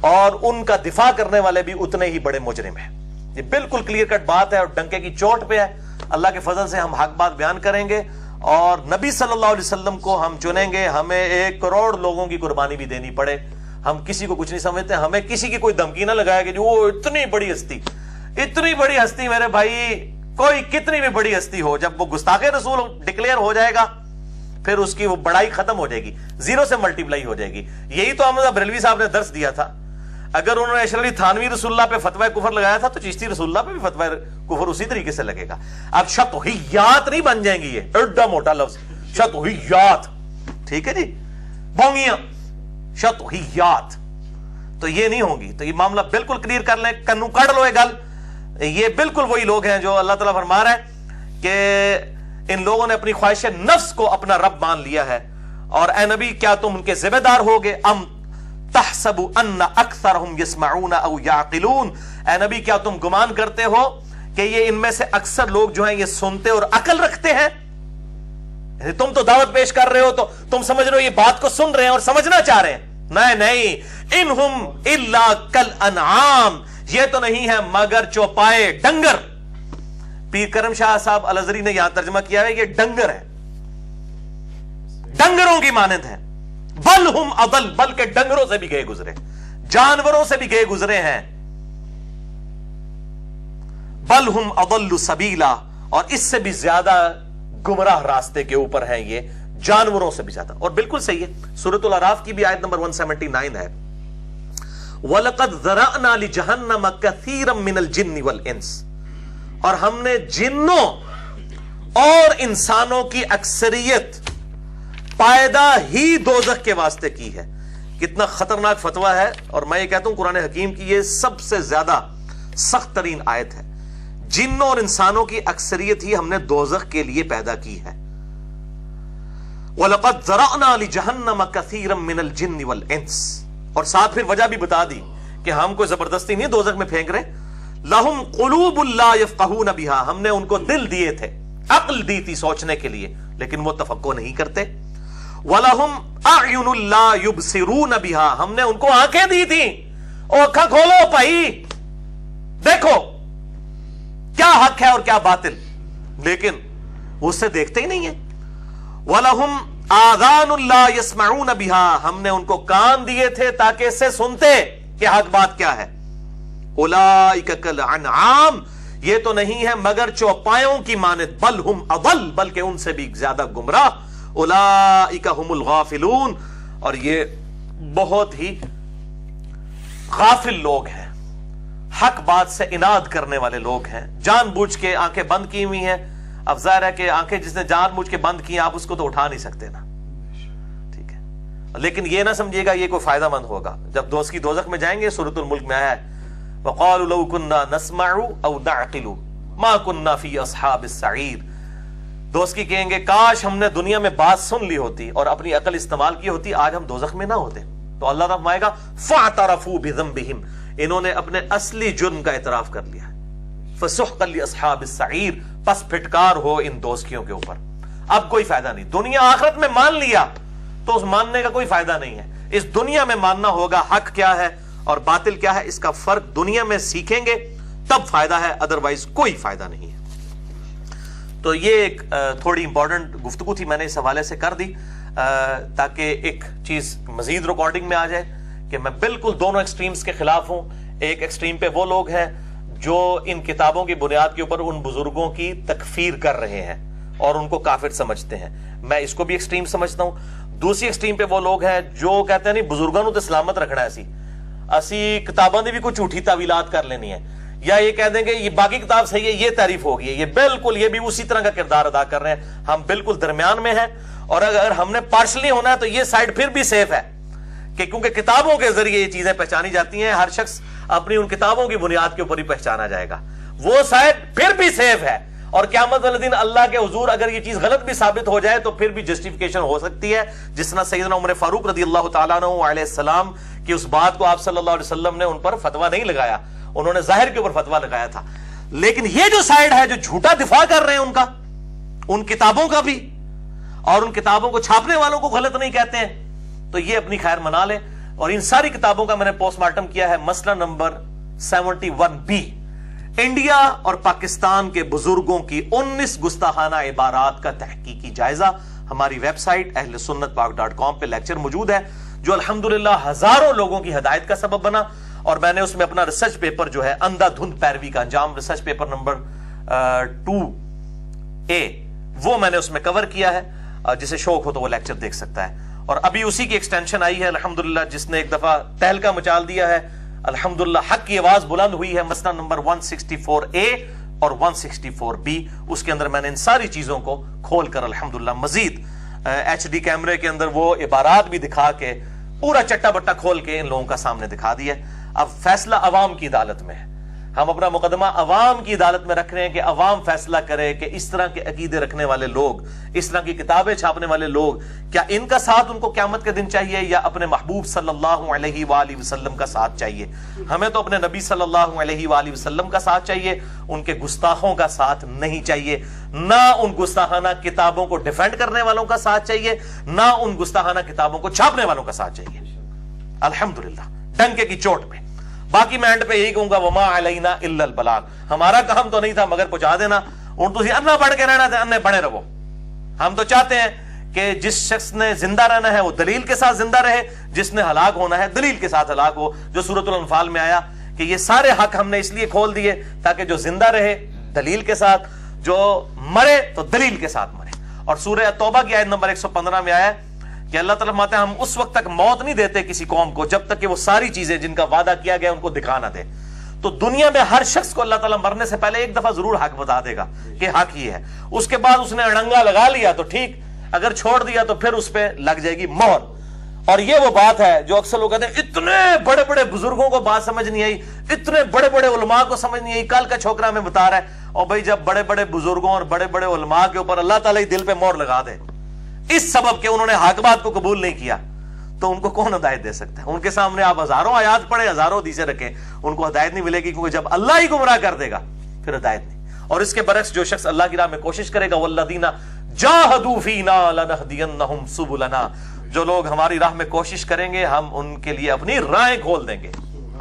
اور ان کا دفاع کرنے والے بھی اتنے ہی بڑے مجرم ہیں. یہ بالکل کلیئر کٹ بات ہے اور ڈنکے کی چوٹ پہ ہے. اللہ کے فضل سے ہم حق بات بیان کریں گے اور نبی صلی اللہ علیہ وسلم کو ہم چنیں گے، ہمیں 1 کروڑ لوگوں کی قربانی بھی دینی پڑے ہم کسی کو کچھ نہیں سمجھتے. ہمیں کسی کی کوئی دھمکی نہ لگایا کہ وہ اتنی بڑی ہستی میرے بھائی, کوئی کتنی بھی بڑی ہستی ہو, جب وہ گستاخ رسول ڈکلیئر ہو جائے گا پھر اس کی وہ بڑائی ختم ہو جائے گی, زیرو سے ملٹیپلائی ہو جائے گی. یہی تو احمد بریلوی صاحب نے درس دیا تھا. اگر انہوں نے اشرف علی تھانوی رسول اللہ پہ فتوی کفر لگایا تھا تو چشتی رسول اللہ پہ بھی فتوی کفر اسی طریقے سے لگے گا. اب شطحیات نہیں بن جائیں گی, یہ ایڈا موٹا لفظ شطحیات, ٹھیک ہے جی, بونگیاں, شطحیات, تو یہ نہیں ہوں گی. تو یہ معاملہ بالکل کلیئر کر لیں, کنو کڑ لو یہ گل. یہ بالکل وہی لوگ ہیں جو اللہ تعالیٰ فرما رہا ہے کہ ان لوگوں نے اپنی خواہش نفس کو اپنا رب مان لیا ہے. اور اے نبی کیا تم ان کے ذمہ دار ہوگے؟ ام تحسب ان اکثرهم یسمعون او یعقلون, اے نبی کیا تم گمان کرتے ہو کہ یہ ان میں سے اکثر لوگ جو ہیں یہ سنتے اور عقل رکھتے ہیں؟ تم تو دعوت پیش کر رہے ہو تو تم سمجھ رہے ہو یہ بات کو سن رہے ہیں اور سمجھنا چاہ رہے ہیں. نہیں, انہم الا کالانعام, یہ تو نہیں ہے مگر چوپائے ڈنگر. پیر کرم شاہ صاحب الازہری نے یہاں ترجمہ کیا ہے یہ ڈنگر ہے, ڈنگروں کی مانند ہے. بل ہم اضل, بلکہ ڈنگروں سے بھی گئے گزرے, جانوروں سے بھی گئے گزرے ہیں. بل ہم اضل سبیلا, اور اس سے بھی زیادہ گمراہ راستے کے اوپر ہیں یہ, جانوروں سے بھی زیادہ. اور بالکل صحیح ہے, سورۃ الاعراف کی بھی آیت نمبر 179 ہے, وَلَقَدْ ذَرَأْنَا لِجَهَنَّمَ كَثِيرًا مِنَ الْجِنِّ وَالْإِنسِ, اور ہم نے جنوں اور انسانوں کی اکثریت پائیدہ ہی دوزخ کے واسطے کی ہے. کتنا خطرناک فتویٰ ہے. اور میں یہ کہتا ہوں قرآن حکیم کی یہ سب سے زیادہ سخت ترین آیت ہے. جنوں اور انسانوں کی اکثریت ہی ہم نے دوزخ کے لیے پیدا کی ہے. وَلَقَدْ ذَرَأْنَا لِجَهَنَّمَ كَثِيرًا مِنَ الْجِنِّ وَالْإِنسِ, اور ساتھ پھر وجہ بھی بتا دی کہ ہم کوئی زبردستی نہیں دوزخ میں پھینک رہے. لَهُمْ قُلُوبٌ لَا يَفْقَهُونَ بِهَا, ہم نے ان کو دل دیے تھے, عقل دی تھی سوچنے کے لیے, لیکن وہ تفقہ نہیں کرتے. وَلَهُمْ أَعْيُنٌ لَا يُبْصِرُونَ بِهَا, ہم نے ان کو آنکھیں دی تھی, آنکھیں کھولو بھائی دیکھو کیا حق ہے اور کیا باطل, لیکن وہ اس سے دیکھتے ہی نہیں ہیں. وَلَهُمْ آذَانٌ لَا يَسْمَعُونَ بِهَا, ہم نے ان کو کان دیے تھے تاکہ اس سے سنتے کہ حق بات کیا ہے. أُولَئِكَ كَالْأَنْعَامِ, یہ تو نہیں ہے مگر چوپایوں کی مانند. بل ہم اضل, بلکہ ان سے بھی زیادہ گمراہ. أُولَئِكَ هُمُ الْغَافِلُونَ, اور یہ بہت ہی غافل لوگ ہیں, حق بات سے اناد کرنے والے لوگ ہیں, جان بوجھ کے آنکھیں بند کی ہوئی ہیں. اب ظاہر ہے کہ آنکھیں جس نے جان بوجھ کے بند کی آپ اس کو تو اٹھا نہیں سکتے نا, ٹھیک ہے, لیکن یہ نہ سمجھیے گا یہ کوئی فائدہ مند ہوگا. جب دوست کی دوزخ میں جائیں گے, سورۃ الملک میں آیا ہے وَقَالُوا لَوْ كُنَّا نَسْمَعُ أَوْ نَعْقِلُ مَا كُنَّا فِي أَصْحَابِ السَّعِيرِ, دوست کی کہیں گے کاش ہم نے دنیا میں بات سن لی ہوتی اور اپنی عقل استعمال کی ہوتی, آج ہم دوزخ میں نہ ہوتے. تو اللہ تعالیٰ فرمائے گا فَاعْتَرَفُوا بِذَنبِهِمْ, انہوں نے اپنے اصلی جرم کا اعتراف کر لیا. فَسُحْقًا لِأَصْحَابِ السَّعِيرِ, پس پھٹکار ہو ان دوستیوں کے اوپر. اب کوئی فائدہ نہیں, دنیا آخرت میں مان لیا تو اس ماننے کا کوئی فائدہ نہیں ہے. اس دنیا میں ماننا ہوگا حق کیا ہے اور باطل کیا ہے, اس کا فرق دنیا میں سیکھیں گے تب فائدہ ہے, ادروائز کوئی فائدہ نہیں ہے. تو یہ ایک تھوڑی امپورٹنٹ گفتگو تھی, میں نے اس حوالے سے کر دی تاکہ ایک چیز مزید ریکارڈنگ میں آ جائے کہ میں بالکل دونوں ایکسٹریمز کے خلاف ہوں. ایک ایکسٹریم پہ وہ لوگ ہیں جو ان کتابوں کی بنیاد کے اوپر ان بزرگوں کی تکفیر کر رہے ہیں اور ان کو کافر سمجھتے ہیں, میں اس کو بھی ایکسٹریم سمجھتا ہوں. دوسری ایکسٹریم پہ وہ لوگ ہیں جو کہتے ہیں نہیں بزرگوں نے تو سلامت رکھنا ہے, اسی کتابوں نے بھی کوئی جھوٹی تعویلات کر لینی ہے, یا یہ کہہ دیں گے یہ باقی کتاب صحیح ہے یہ تعریف ہوگی. یہ بالکل یہ بھی اسی طرح کا کردار ادا کر رہے ہیں. ہم بالکل درمیان میں ہیں, اور اگر ہم نے پارشلی ہونا ہے تو یہ سائڈ پھر بھی سیف ہے کہ کیونکہ کتابوں کے ذریعے یہ چیزیں پہچانی جاتی ہیں, ہر شخص اپنی ان کتابوں کی بنیاد کے اوپر ہی پہچانا جائے گا. وہ سائڈ پھر بھی سیف ہے, اور قیامت والے دن اللہ کے حضور اگر یہ چیز غلط بھی ثابت ہو جائے تو پھر بھی جسٹیفیکیشن ہو سکتی ہے, جس طرح سیدنا عمر فاروق رضی اللہ تعالیٰ عنہ علیہ السلام کی اس بات کو آپ صلی اللہ علیہ وسلم نے ان پر فتویٰ نہیں لگایا, انہوں نے ظاہر کے اوپر فتویٰ لگایا تھا. لیکن یہ جو سائڈ ہے جو جھوٹا دفاع کر رہے ہیں ان کا, ان کتابوں کا بھی, اور ان کتابوں کو چھاپنے والوں کو غلط نہیں کہتے ہیں, تو یہ اپنی خیر منا لیں. اور ان ساری کتابوں کا میں نے پوسٹ مارٹم کیا ہے, مسئلہ نمبر 71B, انڈیا اور پاکستان کے بزرگوں کی 19 گستاخانہ عبارات کا تحقیقی جائزہ. ہماری ویب سائٹ اہلسنتپاک.com پہ لیکچر موجود ہے, جو الحمدللہ ہزاروں لوگوں کی ہدایت کا سبب بنا. اور میں نے اس میں اپنا ریسرچ پیپر جو ہے اندھا دھند پیروی کا انجام، ریسرچ پیپر نمبر 2A، وہ میں نے اس میں کور کیا ہے. جسے شوق ہو تو وہ لیکچر دیکھ سکتا ہے. اور ابھی اسی کی ایکسٹینشن آئی ہے الحمدللہ، جس نے ایک دفعہ تہلکہ مچال دیا ہے. الحمدللہ حق کی آواز بلند ہوئی ہے. مسئلہ نمبر 164A اور 164B، اس کے اندر میں نے ان ساری چیزوں کو کھول کر الحمدللہ مزید HD کیمرے کے اندر وہ عبارات بھی دکھا کے پورا چٹا بٹا کھول کے ان لوگوں کا سامنے دکھا دیا. اب فیصلہ عوام کی عدالت میں ہے. ہم اپنا مقدمہ عوام کی عدالت میں رکھ رہے ہیں کہ عوام فیصلہ کرے کہ اس طرح کے عقیدے رکھنے والے لوگ، اس طرح کی کتابیں چھاپنے والے لوگ، کیا ان کا ساتھ ان کو قیامت کے دن چاہیے یا اپنے محبوب صلی اللہ علیہ وآلہ وسلم کا ساتھ چاہیے؟ ہمیں تو اپنے نبی صلی اللہ علیہ وآلہ وسلم کا ساتھ چاہیے، ان کے گستاخوں کا ساتھ نہیں چاہیے. نہ ان گستاخانہ کتابوں کو ڈیفینڈ کرنے والوں کا ساتھ چاہیے، نہ ان گستاخانہ کتابوں کو چھاپنے والوں کا ساتھ چاہیے. الحمدللہ ڈنکے کی چوٹ پہ. باقی میں اینڈ پہ یہی کہوں گا وما علینا الا البلاغ، ہمارا کام تو نہیں تھا مگر پہنچا دینا. اور تسی انا پڑھ کے رہنا تھا، انے بنے رہو. ہم تو چاہتے ہیں کہ جس شخص نے زندہ رہنا ہے وہ دلیل کے ساتھ زندہ رہے، جس نے ہلاک ہونا ہے دلیل کے ساتھ ہلاک ہو. جو سورۃ الانفال میں آیا کہ یہ سارے حق ہم نے اس لیے کھول دیے تاکہ جو زندہ رہے دلیل کے ساتھ، جو مرے تو دلیل کے ساتھ مرے. اور سورہ توبہ کی آیت نمبر 115 میں آیا کہ اللہ تعالیٰ فرماتے ہیں ہم اس وقت تک موت نہیں دیتے کسی قوم کو جب تک کہ وہ ساری چیزیں جن کا وعدہ کیا گیا ان کو دکھا نہ دے. تو دنیا میں ہر شخص کو اللہ تعالیٰ مرنے سے پہلے ایک دفعہ ضرور حق بتا دے گا کہ حق یہ ہے. اس کے بعد اس نے اڑنگا لگا لیا تو ٹھیک، اگر چھوڑ دیا تو پھر اس پہ لگ جائے گی مہر. اور یہ وہ بات ہے جو اکثر لوگ کہتے ہیں اتنے بڑے بڑے بزرگوں کو بات سمجھ نہیں آئی، اتنے بڑے بڑے علماء کو سمجھ نہیں آئی. کل کا چھوکرا میں بتا رہا ہے، اور بھائی جب بڑے بڑے بزرگوں اور بڑے بڑے علماء کے اوپر اللہ تعالیٰ دل پہ مہر لگا دے اس سبب کہ انہوں نے حق بات کو قبول نہیں کیا، تو ان کو کون ہدایت دے سکتا ہے؟ ان کے سامنے آپ ہزاروں آیات پڑھیں، ہزاروں حدیثیں رکھیں، ان کو ہدایت نہیں ملے گی، کیونکہ جب اللہ ہی گمراہ کر دے گا پھر ہدایت نہیں. اور اس کے برعکس جو شخص اللہ کی راہ میں کوشش کرے گا والذین جاہدوا فینا لنہدینہم سبلنا، جو لوگ ہماری راہ میں کوشش کریں گے ہم ان کے لیے اپنی راہیں کھول دیں گے.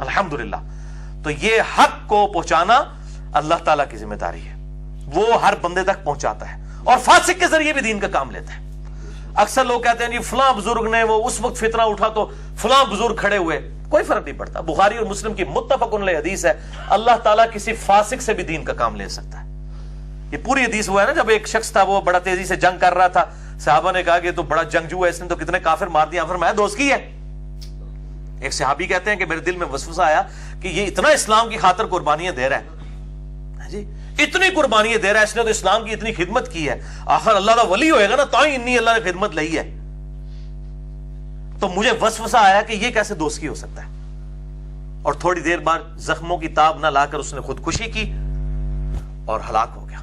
الحمدللہ. تو یہ حق کو پہنچانا اللہ تعالیٰ کی ذمہ داری ہے، وہ ہر بندے تک پہنچاتا ہے اور فاسق کے ذریعے بھی دین کا کام لیتا ہے. اکثر لوگ کہتے ہیں جی فلاں بزرگ نے وہ اس وقت فتنہ اٹھا تو فلاں بزرگ کھڑے ہوئے. کوئی فرق نہیں پڑتا. بخاری اور مسلم کی متفق علیہ حدیث ہے، اللہ تعالیٰ کسی فاسق سے بھی دین کا کام لے سکتا ہے. یہ پوری حدیث ہوا ہے نا، جب ایک شخص تھا وہ بڑا تیزی سے جنگ کر رہا تھا، صحابہ نے کہا کہ تو بڑا جنگجو ہے، اس نے تو کتنے کافر مار دیا. فرمایا دوست کی ہے. ایک صحابی کہتے ہیں کہ میرے دل میں وسوسہ آیا کہ یہ اتنا اسلام کی خاطر قربانیاں دے رہا ہے جی، اتنی قربانیاں دے رہا ہے، اس نے تو اسلام کی اتنی خدمت کی ہے، آخر اللہ کا ولی ہوئے گا نا تو ہی اتنی اللہ نے خدمت لئی ہے. تو مجھے وسوسہ آیا کہ یہ کیسے دوست کی ہو سکتا ہے. اور تھوڑی دیر بعد زخموں کی تاب نہ لا کر اس نے خودکشی کی اور ہلاک ہو گیا.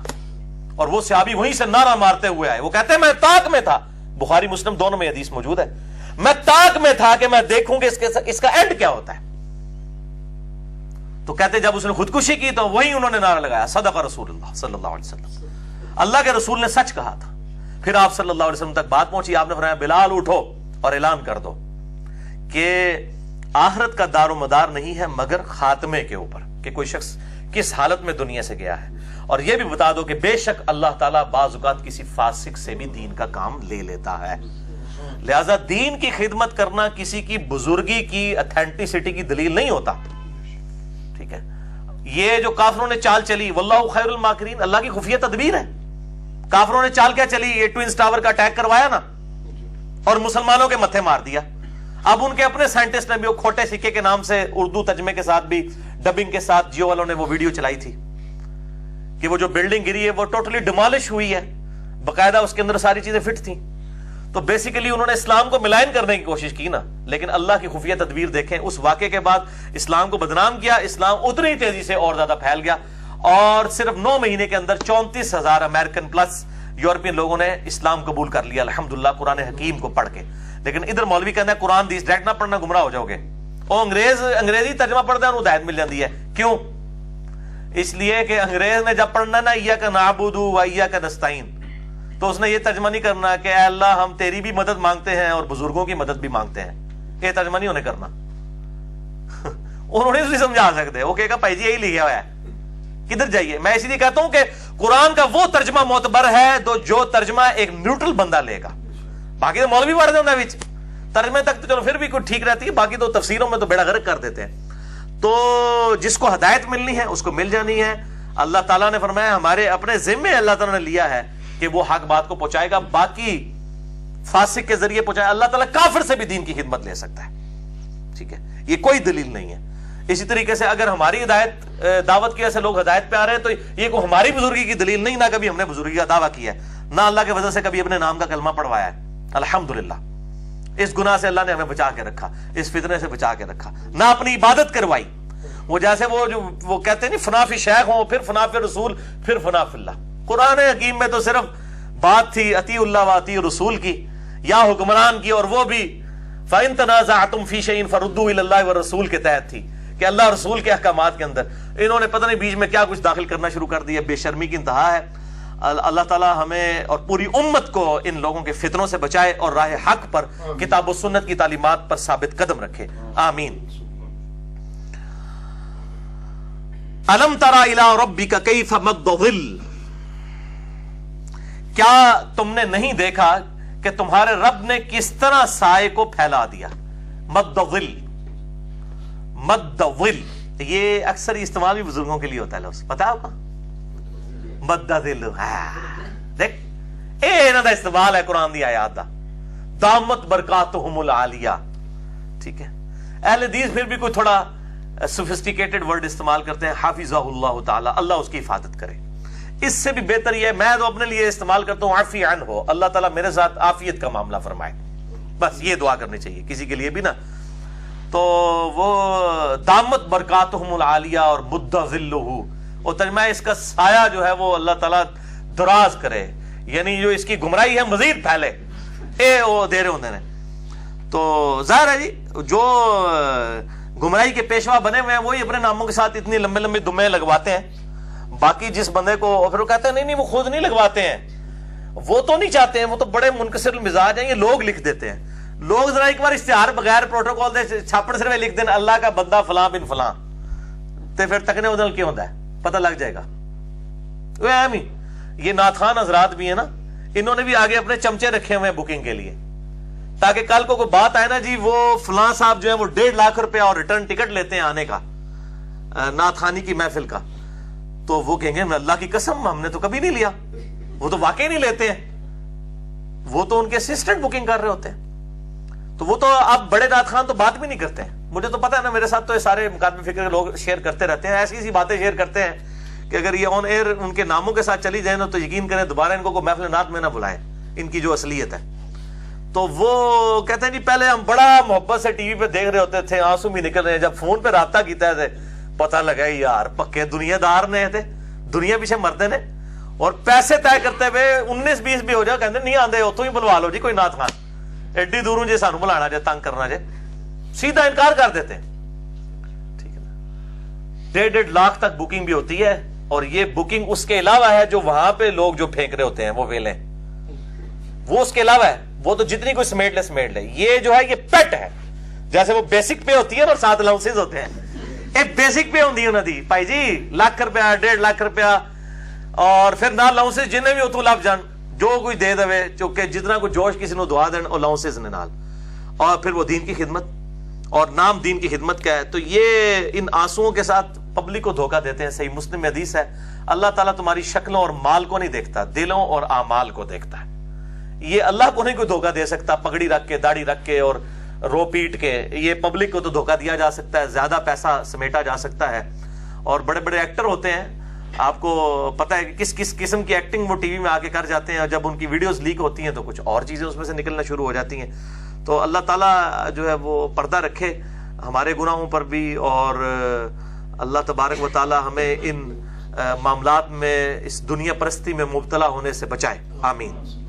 اور وہ صحابی وہیں سے نعرہ مارتے ہوئے آئے، وہ کہتے ہیں میں طاق میں تھا. بخاری مسلم دونوں میں حدیث موجود ہے. میں طاق میں تھا کہ میں دیکھوں کہ اس کا اینڈ کیا ہوتا ہے. تو کہتے جب اس نے خودکشی کی تو وہیں انہوں نے نعرہ لگایا صدق رسول اللہ صلی اللہ علیہ وسلم، اللہ کے رسول نے سچ کہا تھا. پھر آپ صلی اللہ علیہ وسلم تک بات پہنچی، آپ نے فرمایا بلال اٹھو اور اعلان کر دو کہ آخرت کا دار و مدار نہیں ہے مگر خاتمے کے اوپر، کہ کوئی شخص کس حالت میں دنیا سے گیا ہے. اور یہ بھی بتا دو کہ بے شک اللہ تعالیٰ بعض اوقات کسی فاسق سے بھی دین کا کام لے لیتا ہے. لہذا دین کی خدمت کرنا کسی کی بزرگی کی اتھینٹسٹی کی دلیل نہیں ہوتا. ٹھیک ہے، یہ جو کافروں نے چال چلی واللہ خیر الماکرین، اللہ کی خفیہ تدبیر ہے. کافروں نے چال کیا چلی؟ یہ ٹوئنز ٹاور کا اٹیک کروایا نا اور مسلمانوں کے متھے مار دیا. اب ان کے اپنے سائنٹسٹ نے بھی وہ کھوٹے سکے کے نام سے اردو ترجمے کے ساتھ بھی ڈبنگ کے ساتھ جیو والوں نے وہ ویڈیو چلائی تھی کہ وہ جو بلڈنگ گری ہے وہ ٹوٹلی ڈیمالش ہوئی ہے، باقاعدہ اس کے اندر ساری چیزیں فٹ تھیں. تو بیسیکلی انہوں نے اسلام کو ملائن کرنے کی کوشش کی نا، لیکن اللہ کی خفیہ تدبیر دیکھیں، اس واقعے کے بعد اسلام کو بدنام کیا، اسلام اتنی ہی تیزی سے اور زیادہ پھیل گیا اور صرف 9 مہینے کے اندر 34,000 امریکن پلس یورپین لوگوں نے اسلام قبول کر لیا الحمدللہ قرآن حکیم کو پڑھ کے. لیکن ادھر مولوی کہتے ہیں قرآن حدیث ڈائریکٹ نہ پڑھنا گمراہ ہو جاؤ گے. وہ انگریزی ترجمہ پڑھتے ہیں انہوں ہدایت مل جاتی ہے. کیوں؟ اس لیے کہ انگریز نے جب پڑھنا نا ایاک نعبد و ایاک نستعین، تو اس نے یہ ترجمہ نہیں کرنا کہ اے اللہ ہم تیری بھی مدد مانگتے ہیں اور بزرگوں کی مدد بھی مانگتے ہیں. یہ ترجمہ نہیں ہونے کرنا. انہوں نے نہیں سمجھا سکتے. وہ کہے گا بھائی جی یہی لکھا ہوا ہے، کدھر جائیے. میں اسی لیے کہتا ہوں کہ قرآن کا وہ ترجمہ معتبر ہے جو ترجمہ ایک نیوٹرل بندہ لے گا. باقی تو مولوی پڑھ دے ترجمے تک تو چلو پھر بھی کوئی ٹھیک رہتی ہے، باقی تو تفسیروں میں تو بیڑا غرق کر دیتے ہیں۔ تو جس کو ہدایت ملنی ہے اس کو مل جانی ہے۔ اللہ تعالیٰ نے فرمایا ہمارے اپنے ذمے اللہ تعالیٰ نے لیا ہے کہ وہ حق بات کو پہنچائے گا، باقی فاسق کے ذریعے پہنچائے۔ اللہ تعالیٰ کافر سے بھی دین کی خدمت لے سکتا ہے، ٹھیک ہے، یہ کوئی دلیل نہیں ہے۔ اسی طریقے سے اگر ہماری ہدایت دعوت کی وجہ سے لوگ ہدایت پہ آ رہے ہیں تو یہ کوئی ہماری بزرگی کی دلیل نہیں، نہ کبھی ہم نے بزرگی کا دعویٰ کیا ہے، نہ اللہ کے وجہ سے کبھی اپنے نام کا کلمہ پڑھوایا ہے۔ الحمدللہ اس گناہ سے اللہ نے ہمیں بچا کے رکھا، اس فتنے سے بچا کے رکھا، نہ اپنی عبادت کروائی۔ وہ جیسے وہ کہتے ہیں نہیں فنا فی شیخ ہوں، پھر فنا فی رسول، پھر فنا فی اللہ۔ قرآن حکیم میں تو صرف بات تھی اطیعوا اللہ و اطیعوا الرسول کی، یا حکمران کی، اور وہ بھی فَإِن تَنَازَعْتُمْ فِي شَيْءٍ فَرُدُّوهُ إِلَى اللَّهِ وَالرَّسُولِ کے تحت تھی کہ اللہ رسول کے احکامات کے اندر انہوں نے پتہ نہیں بیچ میں کیا کچھ داخل کرنا شروع کر دیا، بے شرمی کی انتہا ہے۔ اللہ تعالی ہمیں اور پوری امت کو ان لوگوں کے فتنوں سے بچائے اور راہ حق پر کتاب و سنت کی تعلیمات پر ثابت قدم رکھے، آمین۔ الم تر الی ربک کیف مد ظل، کیا تم نے نہیں دیکھا کہ تمہارے رب نے کس طرح سائے کو پھیلا دیا۔ مد ظل، مد ظل یہ اکثر استعمال بھی بزرگوں کے لیے ہوتا ہے، لفظ پتہ ہے آپ کو؟ مد ظل، دیکھ اے انہاں دا استعمال ہے قرآن دی آیات دا، دامت برکاتہم العالیہ، ٹھیک ہے۔ اہل حدیث پھر بھی کوئی تھوڑا سوفسٹیکیٹڈ ورڈ استعمال کرتے ہیں، حافظہ اللہ تعالی، اللہ اس کی حفاظت کرے۔ اس سے بھی بہتر یہ ہے، میں تو اپنے لیے استعمال کرتا ہوں عافی عنہ، اللہ تعالیٰ میرے ساتھ عافیت کا معاملہ فرمائے، بس یہ دعا کرنی چاہیے کسی کے لیے بھی نا۔ تو وہ دامت برکاتہم العالیہ اور مد ظلہ، اور ترجمہ اس کا سایہ جو ہے وہ اللہ تعالیٰ دراز کرے، یعنی جو اس کی گمراہی ہے مزید پھیلے، اے وہ دے رہے ہوندے نے۔ تو ظاہر ہے جی جو گمراہی کے پیشوا بنے ہوئے ہیں وہی اپنے ناموں کے ساتھ اتنی لمبے لمبے دمے لگواتے ہیں، باقی جس بندے کو پھر وہ کہتے ہیں نہیں وہ خود نہیں لگواتے ہیں، وہ تو نہیں چاہتے ہیں، وہ تو بڑے منکسر المزاج ہیں، یہ لوگ لکھ دیتے ہیں۔ لوگ ذرا ایک بار اشتہار بغیر پروٹوکول دے چھاپڑ صرف لکھ دیں اللہ کا بندہ فلاں بن فلاں، تے پھر تکنے ادل کیوں ہوتا ہے پتہ لگ جائے گا۔ وہ اہم ہی یہ نعت خوان حضرات بھی ہیں نا، انہوں نے بھی آگے اپنے چمچے رکھے ہوئے ہیں بکنگ کے لیے، تاکہ کل کو کوئی بات آئے نا جی وہ فلاں صاحب جو ہے وہ 1.5 لاکھ روپے اور ریٹرن ٹکٹ لیتے ہیں آنے کا نعت خوانی کی محفل کا، تو وہ کہیں گے اللہ کی قسم ہم نے تو کبھی نہیں لیا، وہ تو واقعی نہیں لیتے ہیں، وہ تو ان کے اسسٹنٹ بکنگ کر رہے ہوتے ہیں۔ تو وہ تو اب بڑے نعت خوان تو بات بھی نہیں کرتے ہیں، مجھے تو پتا ہے نا، میرے ساتھ تو یہ سارے مکاتب فکر کے لوگ شیئر کرتے رہتے ہیں، ایسی باتیں شیئر کرتے ہیں کہ اگر یہ آن ایئر ان کے ناموں کے ساتھ چلی جائے نا تو یقین کریں دوبارہ ان کو کوئی محفل نعت میں نہ بلائیں، ان کی جو اصلیت ہے۔ تو وہ کہتے ہیں جی پہلے ہم بڑا محبت سے ٹی وی پہ دیکھ رہے ہوتے تھے، آنسو بھی نکل رہے ہیں، جب فون پہ رابطہ کیتا ہے پتہ لگا یار پکے دنیا دار نے تھے، دنیا پیچھے مرتے نے، اور پیسے طے کرتے ہوئے 19-20 بھی ہو جائے کہتے نہیں آندے اتوں ہی بلوا لو جی کوئی نعت خوان، ایڈی دوروں جی سانو بلانا جائے تنگ کرنا جائے، سیدھا انکار کر دیتے ہیں، ٹھیک ہے نا۔ 1.5 لاکھ تک بکنگ بھی ہوتی ہے، اور یہ بکنگ اس کے علاوہ ہے جو وہاں پہ لوگ جو پھینک رہے ہوتے ہیں وہ ویلے، وہ اس کے علاوہ ہے، وہ تو جتنی کوئی سمیٹ لے، یہ جو ہے یہ پیٹ ہے، جیسے وہ بیسک پہ ہوتی ہے اور 7 الاؤنسز ہوتے ہیں، ایک بیسک پہ ہوندی انہوں دی بھائی جی 1 لاکھ روپیہ 1.5 لاکھ روپیہ، اور پھر نہ الاؤنسز جنہیں بھی اتوں لب جان جو کوئی دے دے چونکہ جتنا کوئی جوش کسی نے دعا دین الاؤنسز نے نال، اور پھر وہ دین کی خدمت، اور نام دین کی خدمت کا ہے۔ تو یہ ان آنسوؤں کے ساتھ پبلک کو دھوکہ دیتے ہیں۔ صحیح مسلم میں حدیث ہے اللہ تعالیٰ تمہاری شکلوں اور مال کو نہیں دیکھتا، دلوں اور اعمال کو دیکھتا ہے۔ یہ اللہ کو نہیں کوئی دھوکہ دے سکتا پگڑی رکھ کے داڑھی رکھ کے اور رو پیٹ کے، یہ پبلک کو تو دھوکہ دیا جا سکتا ہے، زیادہ پیسہ سمیٹا جا سکتا ہے۔ اور بڑے بڑے ایکٹر ہوتے ہیں، آپ کو پتہ ہے کہ کس قسم کی ایکٹنگ وہ ٹی وی میں آ کے کر جاتے ہیں، اور جب ان کی ویڈیوز لیک ہوتی ہیں تو کچھ اور چیزیں اس میں سے نکلنا شروع ہو جاتی ہیں۔ تو اللہ تعالیٰ جو ہے وہ پردہ رکھے ہمارے گناہوں پر بھی، اور اللہ تبارک و تعالیٰ ہمیں ان معاملات میں اس دنیا پرستی میں مبتلا ہونے سے بچائے، آمین۔